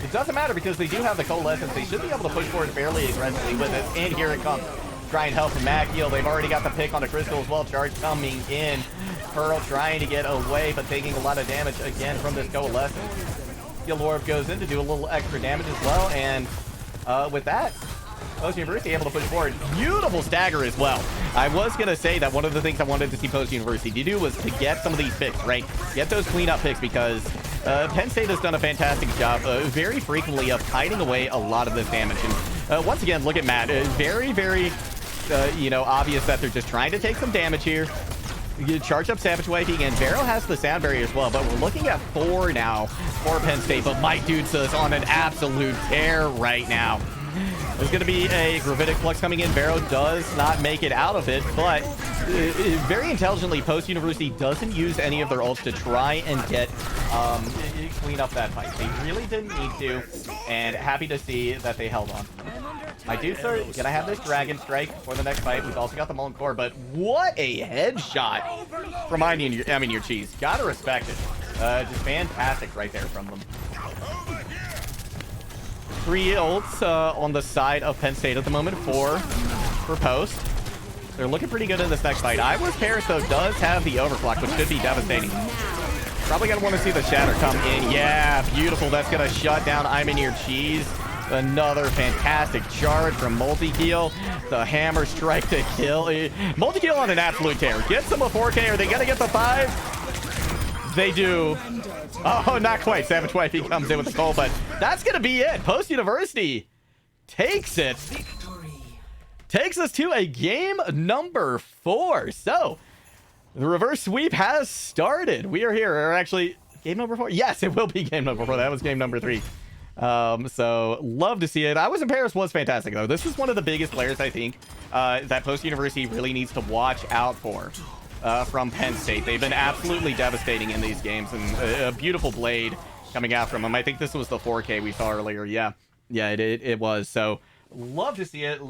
it doesn't matter because they do have the Coalescence. They should be able to push forward fairly aggressively with it. And here it comes. Trying help from MultiKel. They've already got the pick on the Crystal as well. Charge coming in. Pearl trying to get away, but taking a lot of damage again from this Coalescence. Skill Orb goes in to do a little extra damage as well. And with that, Post University able to push forward. Beautiful stagger as well. I was going to say that one of the things I wanted to see Post University do was to get some of these picks, right? Get those cleanup picks because Penn State has done a fantastic job very frequently of hiding away a lot of this damage. And once again, look at Matt. Very, very, obvious that they're just trying to take some damage here. You charge up Savage Wifey again. Vero has the sound barrier as well, but we're looking at 4 now for Penn State. But Mydudesa is on an absolute tear right now. There's going to be a Gravitic Flux coming in. Vero does not make it out of it, but very intelligently, Post University doesn't use any of their ults to try and get clean up that fight. They really didn't need to, and happy to see that they held on. Mydudesa gonna have this Dragon Strike for the next fight. We've also got the Molten Core, but what a headshot from your cheese. Gotta respect it. Just fantastic right there from them. 3 ults on the side of Penn State at the moment for Post. They're looking pretty good in this next fight. I Was Paris, though, does have the overclock, which should be devastating. Probably going to want to see the Shatter come in. Yeah, beautiful. That's going to shut down I'm in your cheese. Another fantastic charge from MultiKel. The hammer strike to kill. MultiKel on an absolute tear. Get some of 4K. Are they going to get the 5? They do. Oh, not quite. Savage Wifey comes in with the goal, but that's going to be it. Post University takes it. Takes us to a game number 4. So, the reverse sweep has started. We are here. Or actually, game number 4? Yes, it will be game number 4. That was game number 3. So, love to see it. I Was in Paris was fantastic, though. This is one of the biggest players, I think, that Post University really needs to watch out for. From Penn State. They've been absolutely devastating in these games, and a beautiful blade coming out from them. I think this was the 4K we saw earlier. Yeah, it was. So love to see it.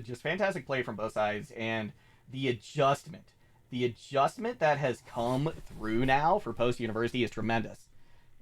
Just fantastic play from both sides, and the adjustment that has come through now for Post University is tremendous,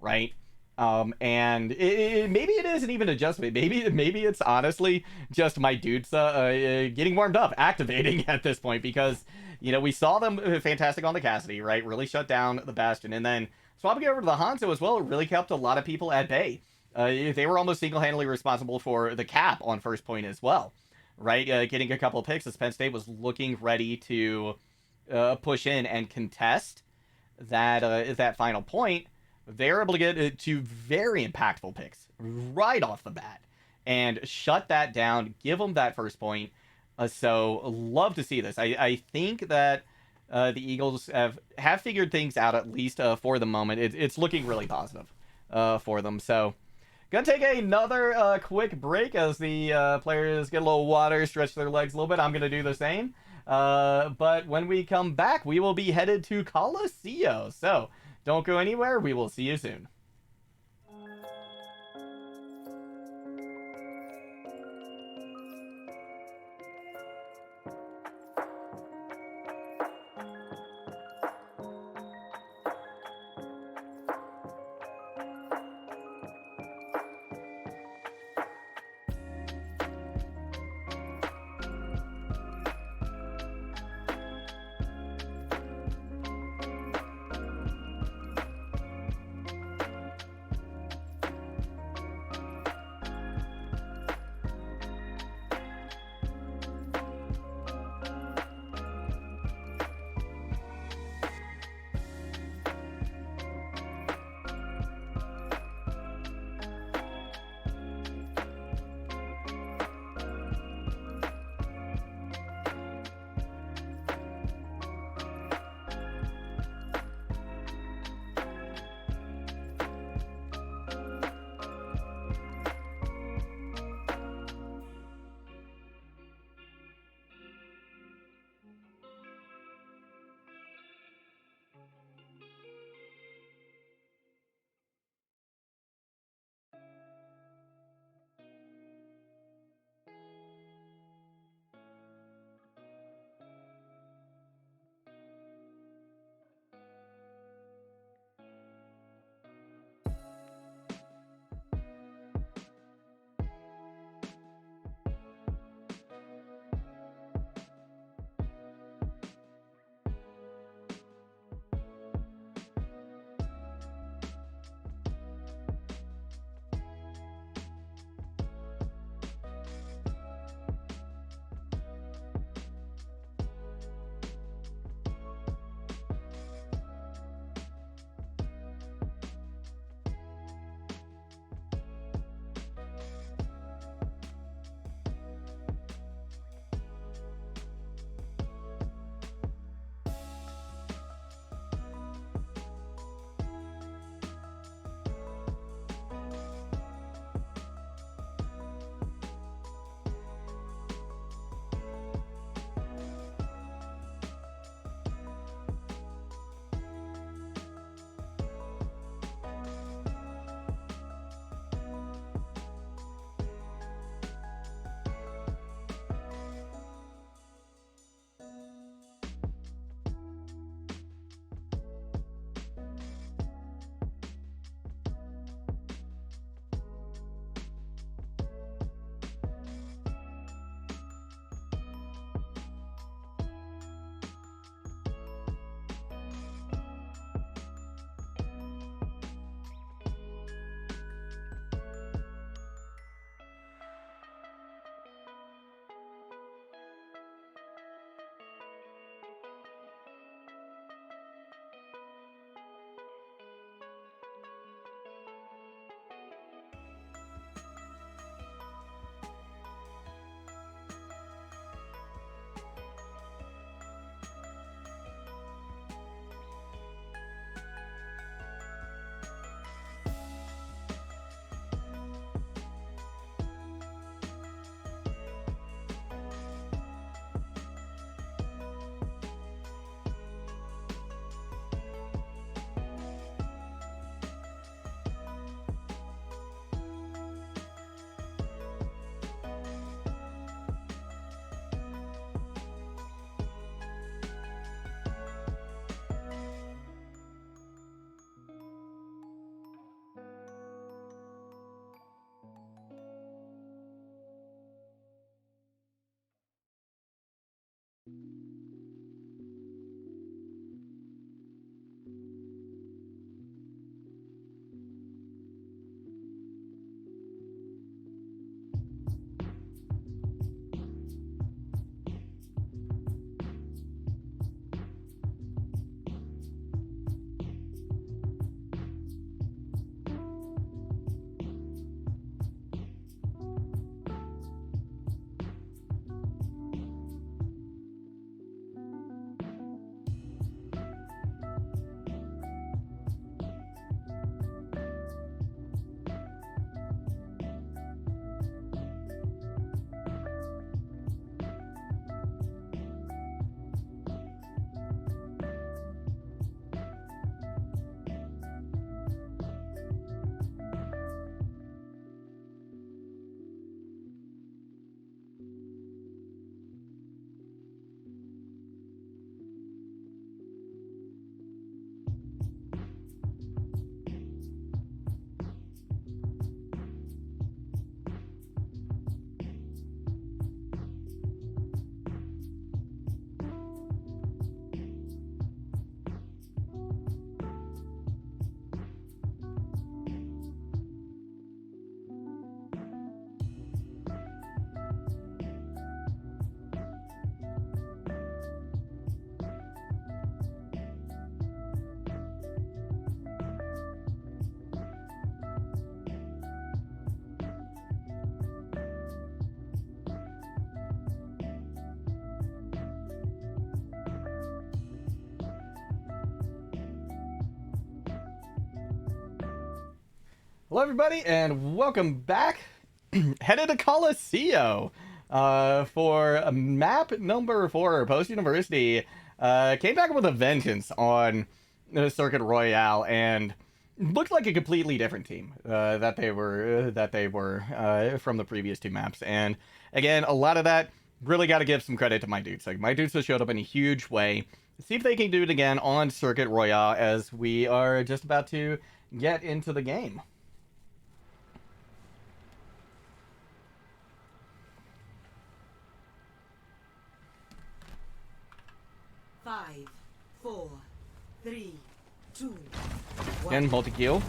right? And maybe it isn't even adjustment. Maybe it's honestly just Mydudesa getting warmed up, activating at this point, because we saw them fantastic on the Cassidy, right? Really shut down the Bastion, and then swapping over to the Hanzo as well really kept a lot of people at bay. They were almost single-handedly responsible for the cap on first point as well, right? Getting a couple of picks as Penn State was looking ready to push in and contest that final point. They're able to get 2 very impactful picks right off the bat and shut that down, give them that first point. So love to see this. I think that the Eagles have figured things out, at least for the moment. It's looking really positive for them. So gonna take another quick break as the players get a little water, stretch their legs a little bit. I'm gonna do the same. But when we come back, we will be headed to Coliseum. So don't go anywhere. We will see you soon. Hello, everybody, and welcome back. Headed to Coliseum for map number 4, Post University. Came back with a vengeance on Circuit Royale, and looked like a completely different team that they were from the previous 2 maps. And again, a lot of that really got to give some credit to Mydudesa. Like, Mydudesa showed up in a huge way. See if they can do it again on Circuit Royale as we are just about to get into the game. Five, 4, 3, 2, And MultiKel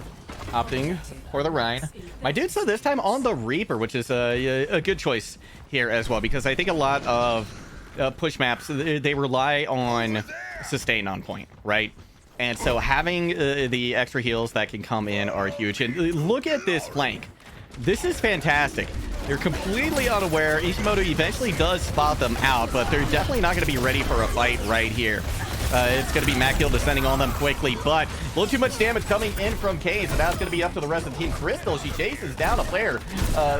opting for the Rhine. Mydudesa this time on the Reaper, which is a good choice here as well, because I think a lot of push maps, they rely on sustain on point, right? And so having the extra heals that can come in are huge. And look at this flank. This is fantastic. They're completely unaware. Ishimoto eventually does spot them out, but they're definitely not going to be ready for a fight right here. It's going to be MultiKel descending on them quickly, but a little too much damage coming in from Kane, so now it's going to be up to the rest of the team. Crystal, she chases down a player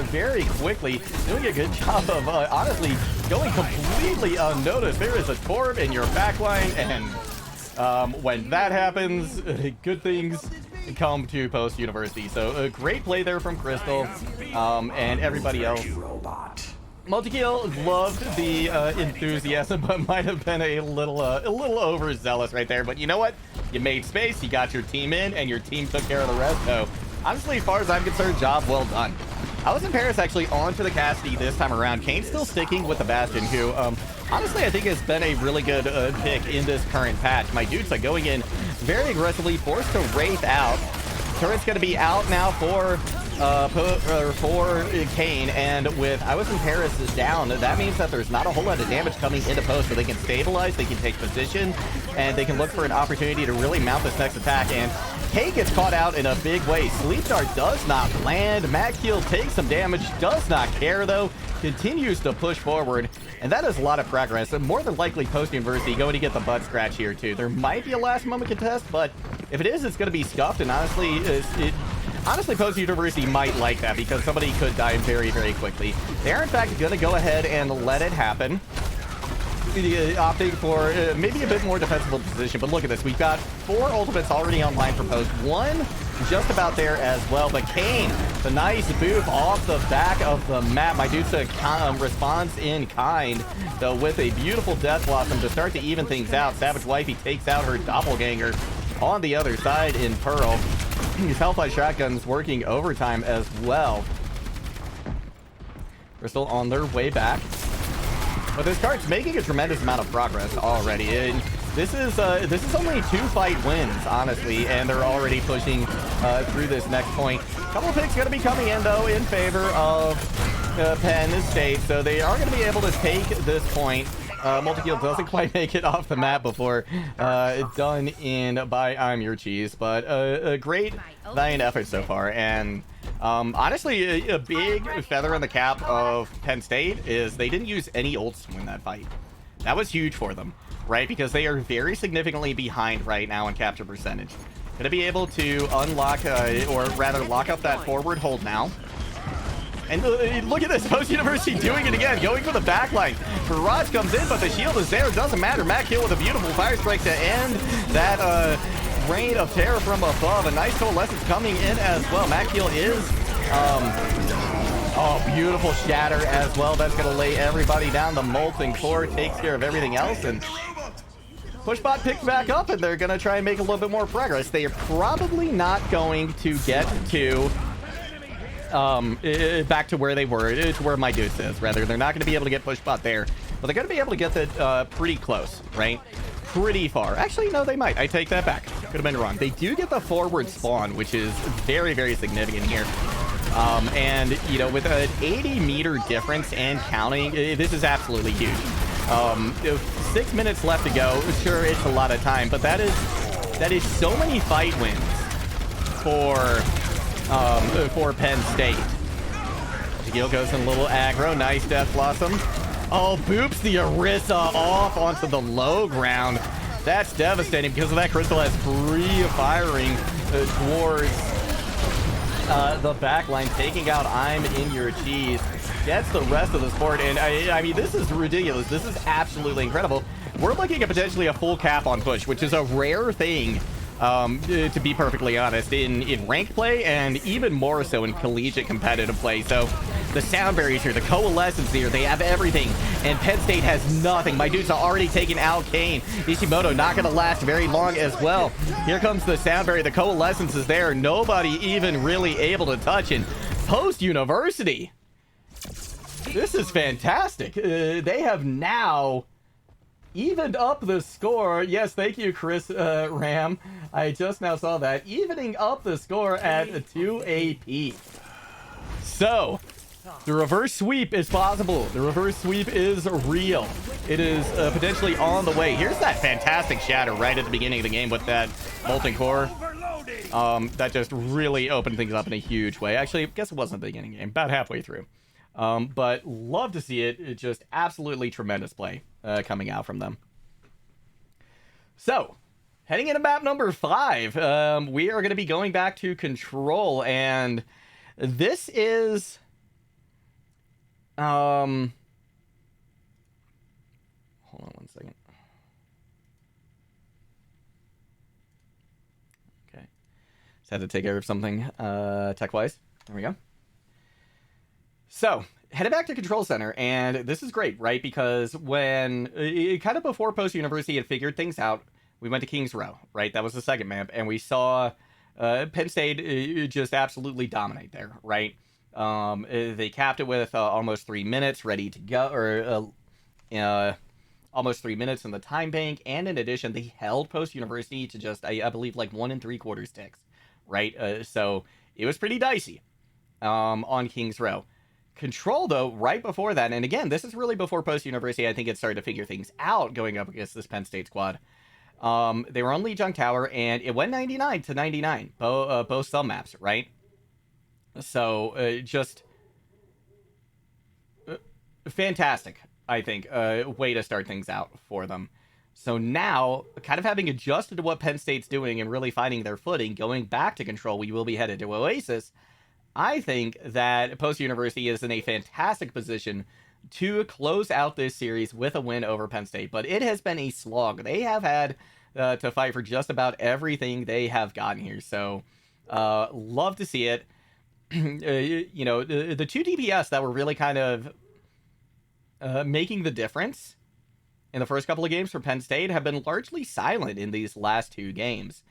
very quickly, doing a good job of, honestly, going completely unnoticed. There is a Torb in your backline, and when that happens, good things come to Post University. So a great play there from Crystal and everybody else. MultiKel loved the enthusiasm, but might have been a little overzealous right there. But you know what? You made space, you got your team in, and your team took care of the rest. So honestly, as far as I'm concerned, job well done. I was in Paris actually on for the Cassidy this time around. Kane still sticking with the Bastion, who honestly I think has been a really good pick in this current patch. Mydudesa going in very aggressively, forced to Wraith out. Turret's going to be out now for Kane, and with I was in Paris is down, that means that there's not a whole lot of damage coming into post, so they can stabilize, they can take position, and they can look for an opportunity to really mount this next attack. And Kane gets caught out in a big way. Sleep Dart does not land. MultiKel takes some damage, does not care though, continues to push forward, and that is a lot of progress. And more than likely Post University going to get the butt scratch here too. There might be a last moment contest, but if it is, it's going to be scuffed, and honestly, Post University might like that because somebody could die very, very quickly. They're, in fact, going to go ahead and let it happen. Opting for maybe a bit more defensible position, but look at this. We've got 4 ultimates already online for Post. 1 just about there as well, but Kane, the nice boof off the back of the map. Mydudesa responds in kind, though, with a beautiful Death Blossom to start to even things out. Savagewifey takes out her doppelganger on the other side in Pearl. His Hellfire Shotgun's working overtime as well. Crystal on their way back. But this card's making a tremendous amount of progress already. And this is only 2 fight wins, honestly, and they're already pushing through this next point. A couple of picks going to be coming in, though, in favor of Penn State, so they are going to be able to take this point. MultiKel doesn't quite make it off the map before done in by I'm Your Cheese, but a great valiant effort so far. And honestly, a big feather in the cap of Penn State is they didn't use any ults to win that fight. That was huge for them, right? Because they are very significantly behind right now in capture percentage. Going to be able to unlock, or rather lock up that forward hold now. And look at this, Post University doing it again, going for the backline. Barrage comes in, but the shield is there. Doesn't matter. MultiKel with a beautiful fire strike to end that rain of terror from above. A nice coalescence coming in as well. MultiKel is, oh, beautiful shatter as well. That's going to lay everybody down. The molten core takes care of everything else, and Pushbot picks back up, and they're going to try and make a little bit more progress. They are probably not going to get to back to where they were, to where Mydudesa is, rather. They're not going to be able to get Pushbot there, but they're going to be able to get that pretty close, right? Pretty far. Actually, no, they might. I take that back. Could have been wrong. They do get the forward spawn, which is very, very significant here. And, you know, with an 80-meter difference and counting, this is absolutely huge. 6 minutes left to go. Sure, it's a lot of time, but that is so many fight wins for Penn State. MultiKel goes in a little aggro. Nice Death Blossom. Oh, boops the Orisa off onto the low ground. That's devastating because of that. Crystal has free firing towards the back line, taking out I'm in your cheese. Gets the rest of the support, and I mean, this is ridiculous. This is absolutely incredible. We're looking at potentially a full cap on push, which is a rare thing, to be perfectly honest, in ranked play, and even more so in collegiate competitive play. So the sound barriers here, the coalescence here, they have everything, and Penn State has nothing. Mydudesa already taken out Kane. Ishimoto not going to last very long as well. Here comes the sound barrier. The coalescence is there. Nobody even really able to touch it. Post University. This is fantastic. They have now evened up the score. Yes, thank you, Chris Ram. I just now saw that. Evening up the score at 2 AP. So, the reverse sweep is possible. The reverse sweep is real. It is potentially on the way. Here's that fantastic shatter right at the beginning of the game with that molten core. That just really opened things up in a huge way. Actually, I guess it wasn't the beginning of the game, about halfway through. But love to see it. It's just absolutely tremendous play coming out from them. So, heading into map number 5, we are going to be going back to control, and this is hold on one second. Okay, just had to take care of something tech-wise. There we go. So, headed back to Control Center, and this is great, right? Because when, kind of before Post University had figured things out, we went to Kings Row, right? That was the second map, and we saw Penn State just absolutely dominate there, right? They capped it with almost 3 minutes ready to go, or almost 3 minutes in the time bank, and in addition, they held Post University to just, I believe, like 1 3/4 ticks, right? So, it was pretty dicey on Kings Row. Control, though, right before that, and again, this is really before Post University, I think it started to figure things out going up against this Penn State squad. They were on Lee Jung Tower, and it went 99 to 99, both sub maps, right? So, just fantastic, I think, way to start things out for them. So now, kind of having adjusted to what Penn State's doing and really finding their footing, going back to Control, we will be headed to Oasis. I think that Post University is in a fantastic position to close out this series with a win over Penn State, but it has been a slog. They have had to fight for just about everything they have gotten here, so love to see it. You know, the two DPS that were really kind of making the difference in the first couple of games for Penn State have been largely silent in these last 2 games.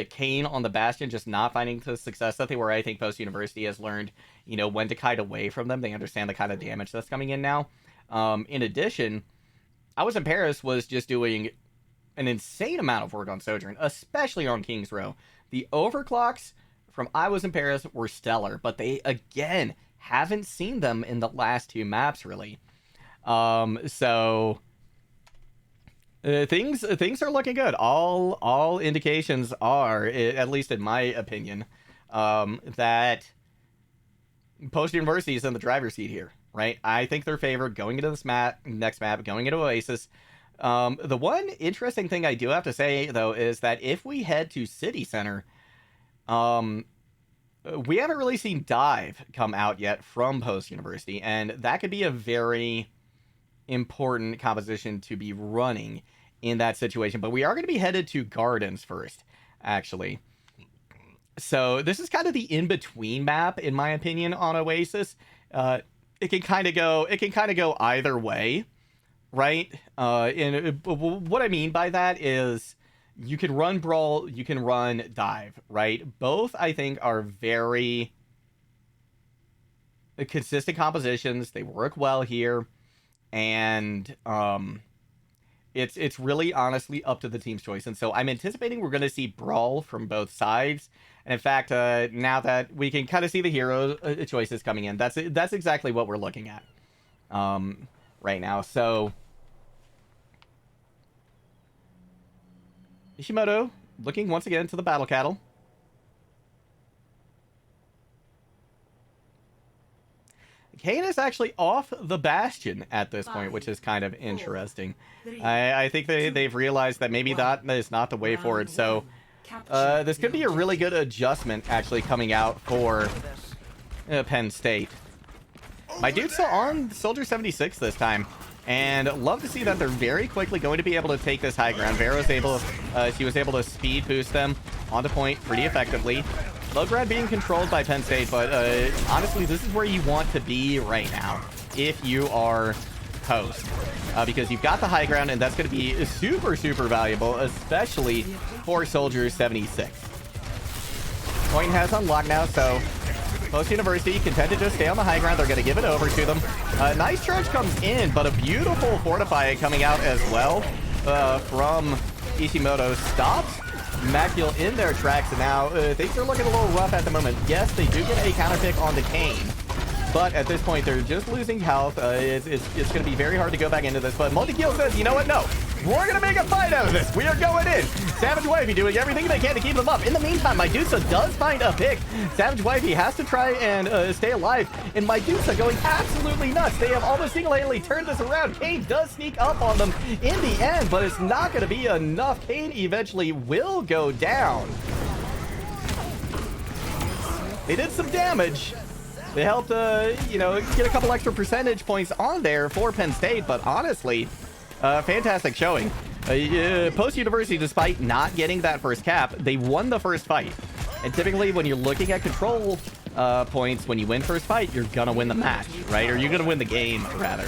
Kane on the Bastion just not finding the success that they were. I think Post University has learned, you know, when to kite away from them. They understand the kind of damage that's coming in now. In addition, I Was in Paris was just doing an insane amount of work on Sojourn, especially on Kings Row. The overclocks from I Was in Paris were stellar, but they, again, haven't seen them in the last 2 maps, really. So things are looking good. All indications are, at least in my opinion, that Post University is in the driver's seat here, right? I think they're favored going into this next map, going into Oasis. The one interesting thing I do have to say, though, is that if we head to City Center, we haven't really seen Dive come out yet from Post University, and that could be a very important composition to be running in that situation. But we are going to be headed to Gardens first, actually. So this is kind of the in-between map, in my opinion, on Oasis. It can kind of go either way, right? And what I mean by that is you can run Brawl, you can run Dive, right? Both, I think, are very consistent compositions. They work well here. And it's really honestly up to the team's choice. And so I'm anticipating we're going to see Brawl from both sides. And in fact, now that we can kind of see the hero choices coming in, that's exactly what we're looking at right now. So Ishimoto looking once again to the Battle Cattle. Kane is actually off the Bastion at this point, which is kind of interesting. I think they've realized that maybe that is not the way forward. So this could be a really good adjustment actually coming out for Penn State. Mydudesa on Soldier 76 this time, and love to see that they're very quickly going to be able to take this high ground. Vero's able, she was able to speed boost them onto point pretty effectively. Low ground being controlled by Penn State, but honestly, this is where you want to be right now if you are Post, because you've got the high ground, and that's going to be super valuable, especially for Soldier 76. Point has unlocked now, so Post University content to just stay on the high ground. They're going to give it over to them. Nice charge comes in, but a beautiful fortify coming out as well from Ishimoto. Stops Macul in their tracks, and now things are looking a little rough at the moment. Yes, they do get a counter pick on the Kane, but at this point, they're just losing health. It's going to be very hard to go back into this, but MultiKel says, you know what? No, we're going to make a fight out of this. We are going in. savagewifey doing everything they can to keep them up. In the meantime, Mydudesa does find a pick. savagewifey has to try and stay alive, and Mydudesa going absolutely nuts. They have almost single-handedly turned this around. Kane does sneak up on them in the end, but it's not going to be enough. Kane eventually will go down. They did some damage. They helped, you know, get a couple extra percentage points on there for Penn State, but honestly, fantastic showing. Post University, despite not getting that first cap, they won the first fight. And typically, when you're looking at control points, when you win first fight, you're gonna win the match, right? Or you're gonna win the game, rather.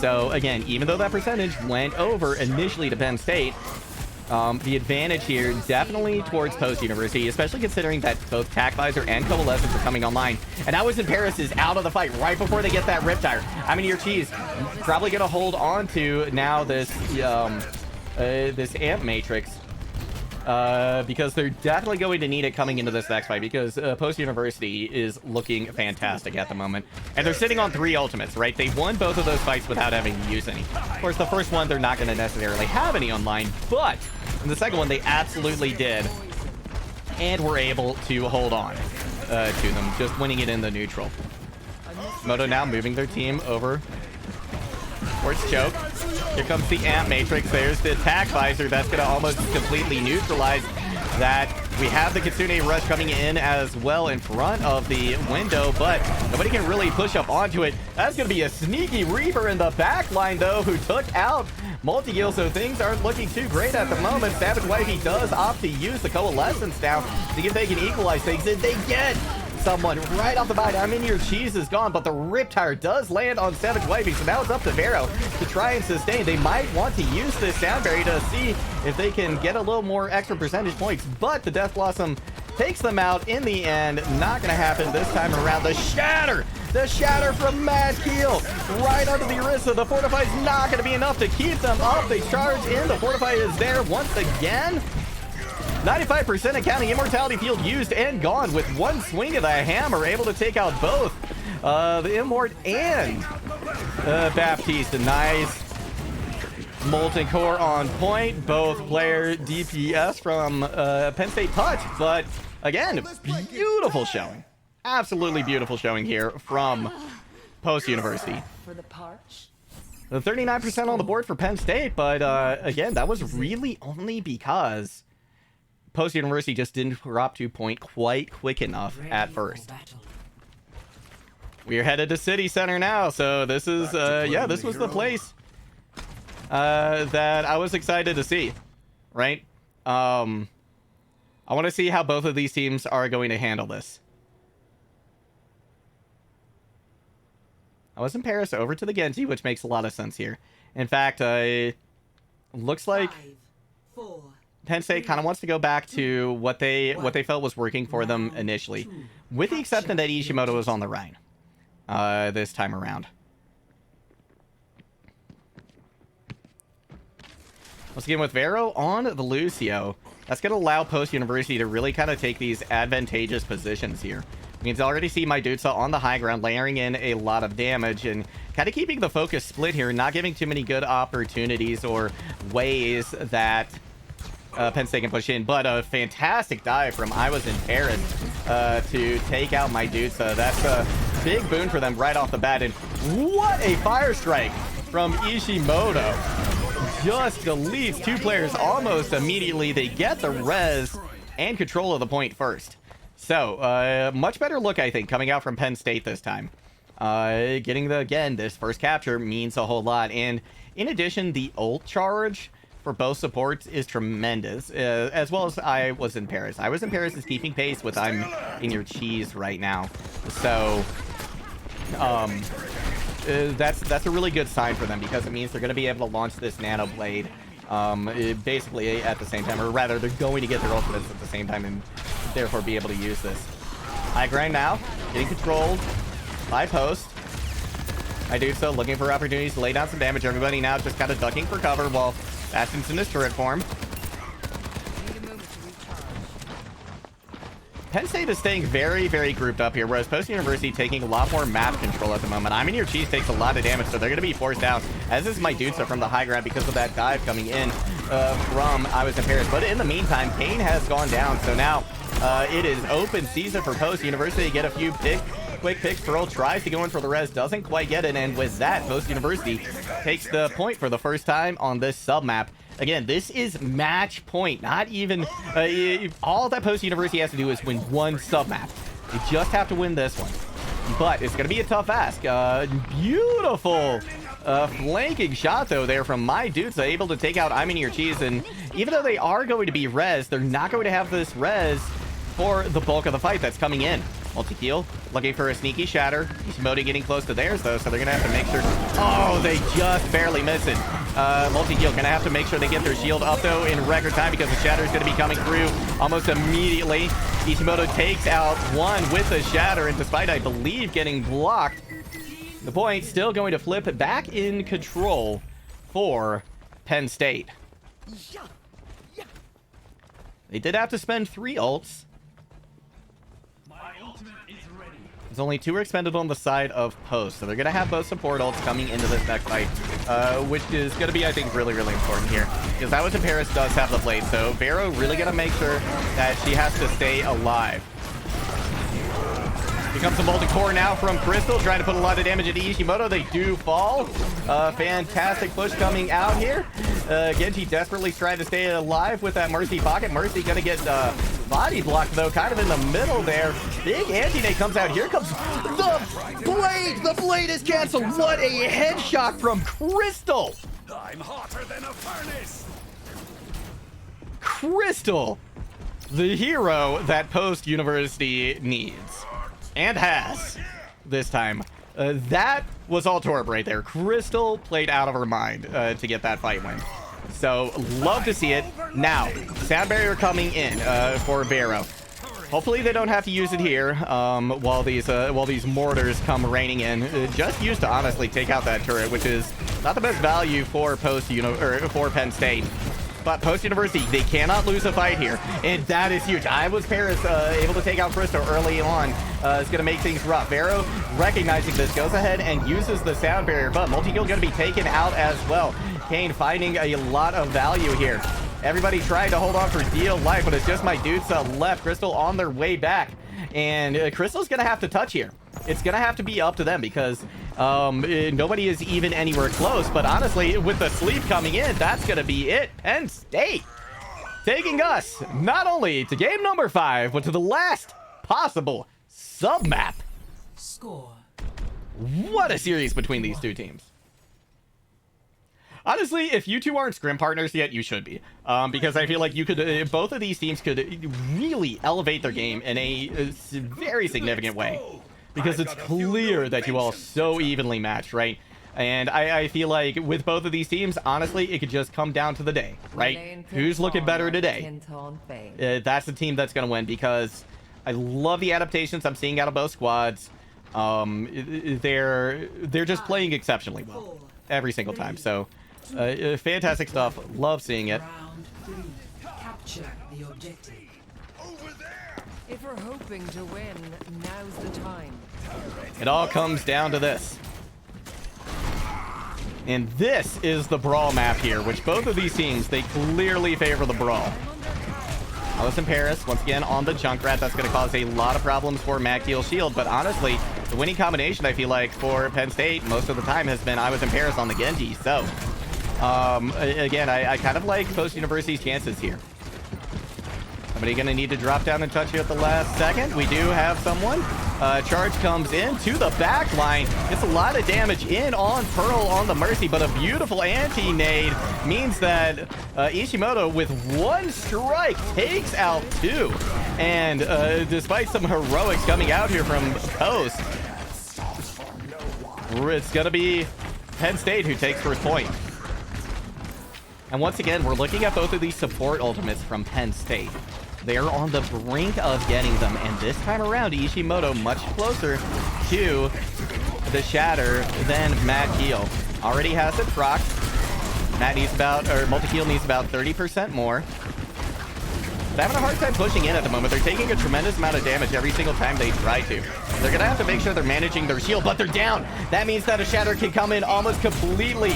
So, again, even though that percentage went over initially to Penn State, the advantage here definitely towards Post University, especially considering that both Tac Visor and Coalescence are coming online. And now Wizard Paris is out of the fight right before they get that Riptire. I mean, your cheese probably going to hold on to now this this Amp Matrix, because they're definitely going to need it coming into this next fight, because Post University is looking fantastic at the moment. And they're sitting on 3 ultimates, right? They've won both of those fights without having to use any. Of course, the first one, they're not going to necessarily have any online, but in the second one, they absolutely did, and were able to hold on to them, just winning it in the neutral. Moto now moving their team over towards Choke. Here comes the Amp Matrix. There's the Attack Visor. That's going to almost completely neutralize that. We have the Kitsune Rush coming in as well in front of the window, but nobody can really push up onto it. That's going to be a sneaky Reaper in the back line, though, who took out MultiKel, so things aren't looking too great at the moment. savagewifey does opt to use the Coalescence now to see if they can equalize things, and they get someone right off the bat. I mean, your cheese is gone, but the Riptire does land on savagewifey, so now it's up to Vero to try and sustain. They might want to use this sound barrier to see if they can get a little more extra percentage points, but the Death Blossom takes them out in the end. Not going to happen this time around. The Shatter from MultiKel right under the Orisa. The Fortify is not going to be enough to keep them up. They charge in. The Fortify is there once again. 95% accounting. Immortality Field used and gone with one swing of the hammer, able to take out both the Immort and Baptiste. A nice Molten Core on point. Both player DPS from Penn State touch, but again, beautiful showing. Absolutely beautiful showing here from Post University. The 39% on the board for Penn State, but again, that was really only because Post University just didn't drop to point quite quick enough at first. We are headed to City Center now, so this is, yeah, this was the place that I was excited to see, right? I want to see how both of these teams are going to handle this. I was in Paris over to the Genji, which makes a lot of sense here. In fact, looks like Penn State kind of wants to go back to what they felt was working for them initially, with the exception that Ishimoto was on the right this time around. Let's begin with Vero on the Lucio. That's going to allow Post University to really kind of take these advantageous positions here. We can already see Mydudesa on the high ground, layering in a lot of damage and kind of keeping the focus split here, not giving too many good opportunities or ways that Penn State can push in, but a fantastic dive from I Was in Paris to take out Mydudesa. That's a big boon for them right off the bat, and what a fire strike from Ishimoto. Just deletes 2 players almost immediately. They get the res and control of the point first. So, much better look, I think, coming out from Penn State this time. Getting again, this first capture means a whole lot. And in addition, the ult charge for both supports is tremendous, as well as I was in Paris. I was in Paris is keeping pace with I'm in your cheese right now. So, that's a really good sign for them, because it means they're going to be able to launch this Nano Blade basically at the same time, or rather they're going to get their ultimates at the same time and therefore be able to use this. High grind now, getting controlled by Post. Mydudesa looking for opportunities to lay down some damage. Everybody now just kind of ducking for cover while Bastion's in his turret form. Penn State is staying very, very grouped up here, whereas Post University taking a lot more map control at the moment. I'm in your cheese takes a lot of damage, so they're going to be forced down, as is Mydudesa from the high ground because of that dive coming in from I was in Paris. But in the meantime, Penn has gone down, so now it is open season for Post University to get a few quick picks. Pearl tries to go in for the res, doesn't quite get it, and with that, Post University takes the point for the first time on this sub-map. Again, this is match point, not even all that Post University has to do is win one sub-map. They just have to win this one, but it's going to be a tough ask. Beautiful flanking shot though there from Mydudesa, able to take out I'm in your cheese, and even though they are going to be res, they're not going to have this res for the bulk of the fight that's coming in. MultiKel looking for a sneaky shatter. Ishimoto getting close to theirs though, so they're gonna have to make sure. Oh, they just barely miss it. MultiKel gonna have to make sure they get their shield up though in record time, because the shatter is gonna be coming through almost immediately. Ishimoto takes out one with the shatter, and despite I believe getting blocked, the point still going to flip back in control for Penn State. They did have to spend 3 ults. There's only 2 expended on the side of Post, so they're going to have both support ults coming into this next fight, which is going to be, I think, really, really important here, because I was in Paris does have the blade, so Vero really going to make sure that she has to stay alive. Here comes a molten core now from Crystal, trying to put a lot of damage into Ishimoto. They do fall. Fantastic push coming out here. Genji desperately trying to stay alive with that Mercy pocket. Mercy gonna get body blocked though, kind of in the middle there. Big anti-nade comes out. Here comes the blade. The blade is canceled. What a headshot from Crystal. I'm hotter than a furnace. Crystal, the hero that Post University needs. And has this time. That was all Torb right there. Crystal played out of her mind to get that fight win. So, love to see it. Now, sound barrier coming in for Vero. Hopefully they don't have to use it here while these mortars come raining in. Just used to honestly take out that turret, which is not the best value for for Penn State. But Post University, they cannot lose a fight here, and that is huge. I was Paris able to take out Crystal early on. It's going to make things rough. Vero, recognizing this, goes ahead and uses the sound barrier, but MultiKel going to be taken out as well. Kane finding a lot of value here. Everybody tried to hold on for dear life, but it's just Mydudesa left. Crystal on their way back, and Crystal's going to have to touch here. It's going to have to be up to them, because nobody is even anywhere close. But honestly, with the sleep coming in, that's going to be it. Penn State taking us not only to game number 5, but to the last possible sub-map. Score. What a series between these two teams. Honestly, if you two aren't scrim partners yet, you should be. Because I feel like you could, both of these teams could really elevate their game in a very significant way. Because it's clear that you all so evenly matched, right? And I feel like with both of these teams, honestly, it could just come down to the day, right? Who's looking better today? That's the team that's going to win, because I love the adaptations I'm seeing out of both squads. They're just playing exceptionally well every single time. So fantastic stuff. Love seeing it. Round 3. Capture the objective. If we're hoping to win, now's the time. It all comes down to this. And this is the brawl map here, which both of these teams, they clearly favor the brawl. I was in Paris, once again, on the Junkrat. That's going to cause a lot of problems for MultiKel Shield, but honestly, the winning combination, I feel like, for Penn State most of the time has been I was in Paris on the Genji. So, again, I kind of like Post University's chances here. Somebody gonna need to drop down and touch you at the last second. We do have someone. Charge comes in to the back line. Gets a lot of damage in on Pearl on the Mercy, but a beautiful anti-nade means that Ishimoto with one strike takes out two. And despite some heroics coming out here from Post, it's gonna be Penn State who takes first point. And once again, we're looking at both of these support ultimates from Penn State. They're on the brink of getting them, and this time around, Ishimoto much closer to the Shatter than MultiKel. Already has it proc. MultiKel needs about 30% more. They're having a hard time pushing in at the moment. They're taking a tremendous amount of damage every single time they try to. They're going to have to make sure they're managing their shield, but they're down. That means that a Shatter can come in almost completely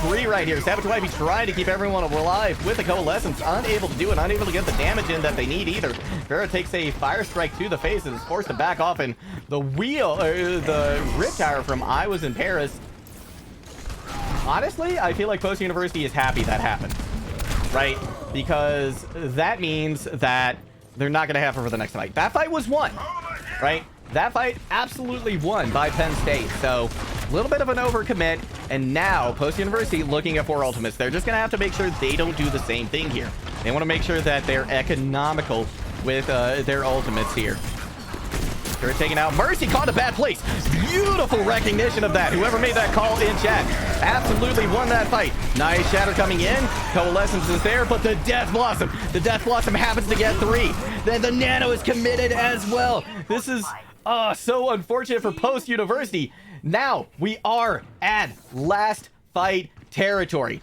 free right here. savagewifey trying to keep everyone alive with the Coalescence. Unable to do it. Unable to get the damage in that they need either. Vera takes a fire strike to the face and is forced to back off. And the Rip Tower from I Was in Paris. Honestly, I feel like Post University is happy that happened. Right? Because that means that they're not going to have her for the next fight. That fight was won, right? That fight absolutely won by Penn State. So a little bit of an overcommit. And now Post University looking at 4 ultimates. They're just going to have to make sure they don't do the same thing here. They want to make sure that they're economical with their ultimates here. They're taking out Mercy, caught a bad place. Beautiful recognition of that. Whoever made that call in chat absolutely won that fight. Nice Shatter coming in. Coalescence is there, but the Death Blossom happens to get 3. Then the Nano is committed as well. This is so unfortunate for Post University. Now we are at last fight territory.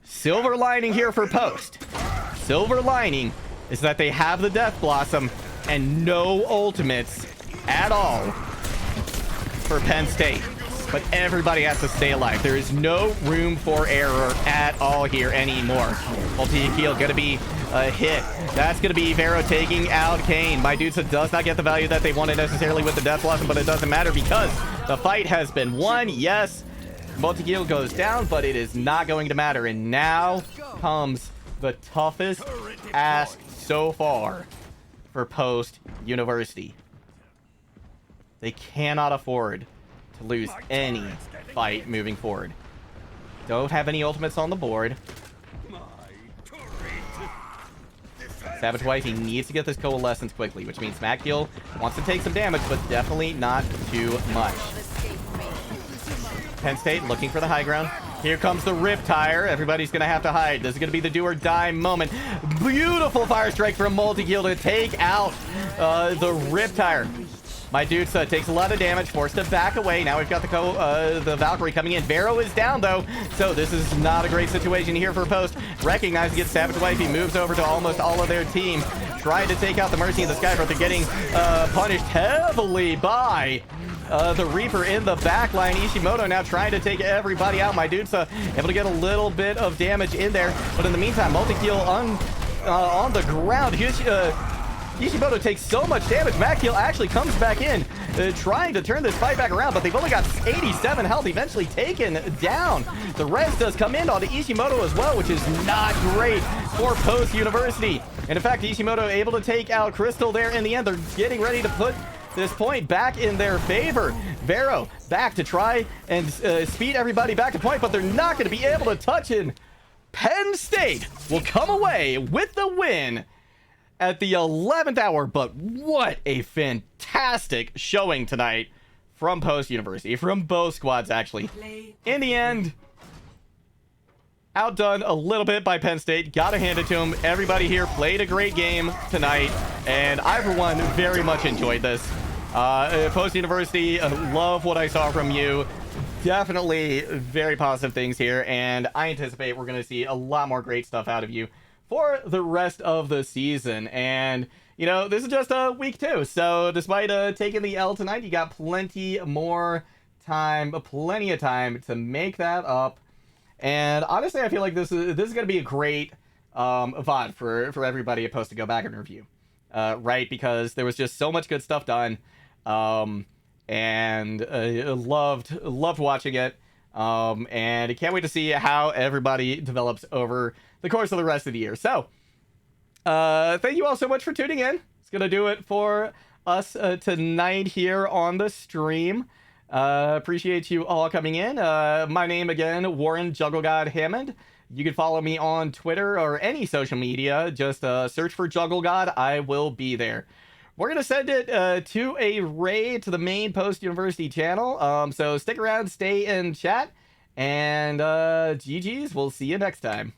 Silver lining here for Post. Silver lining is that they have the Death Blossom and no ultimates at all for Penn State. But everybody has to stay alive. There is no room for error at all here anymore. MultiKel gonna be a hit. That's gonna be Vero taking out Kane. Mydudesa does not get the value that they wanted necessarily with the Death Blossom, but it doesn't matter because the fight has been won. Yes, MultiKel goes down, but it is not going to matter. And now comes the toughest ask so far for Post University. They cannot afford to lose any fight moving forward. Don't have any ultimates on the board. savagewifey needs to get this Coalescence quickly, which means MultiKel wants to take some damage, but definitely not too much. Penn State looking for the high ground. Here comes the Rip Tire. Everybody's going to have to hide. This is going to be the do or die moment. Beautiful fire strike from MultiKel to take out the Rip Tire. Mydudesa takes a lot of damage, forced to back away. Now we've got the Valkyrie coming in. Vero is down, though, so this is not a great situation here for Post. Recognizing it, savagewifey moves over to almost all of their team, trying to take out the Mercy in the sky, but they're getting punished heavily by the Reaper in the back line. Ishimoto now trying to take everybody out. Mydudesa able to get a little bit of damage in there, but in the meantime, MultiKel on the ground. Ishimoto takes so much damage. MultiKel actually comes back in, trying to turn this fight back around, but they've only got 87 health, eventually taken down. The res does come in on Ishimoto as well, which is not great for Post University. And in fact, Ishimoto able to take out Crystal there in the end. They're getting ready to put this point back in their favor. Vero back to try and speed everybody back to point, but they're not going to be able to touch in. Penn State will come away with the win at the 11th hour, but what a fantastic showing tonight from Post University, from both squads actually. In the end, outdone a little bit by Penn State. Gotta hand it to them. Everybody here played a great game tonight, and I, for one, very much enjoyed this. Post University, love what I saw from you. Definitely very positive things here, and I anticipate we're going to see a lot more great stuff out of you for the rest of the season. And you know, this is just week 2, so despite taking the L tonight, you got plenty of time to make that up. And honestly, I feel like this is going to be a great VOD for everybody at Post to go back and review, right? Because there was just so much good stuff done, and loved watching it. And I can't wait to see how everybody develops over the course of the rest of the year. So Thank you all so much for tuning in. It's gonna do it for us tonight here on the stream. Appreciate you all coming in. My name again, Warren JuggleGod Hammond. You can follow me on Twitter or any social media. Just search for JuggleGod. I will be there. We're going to send it to a raid to the main Post University channel. So stick around, stay in chat, and GG's. We'll see you next time.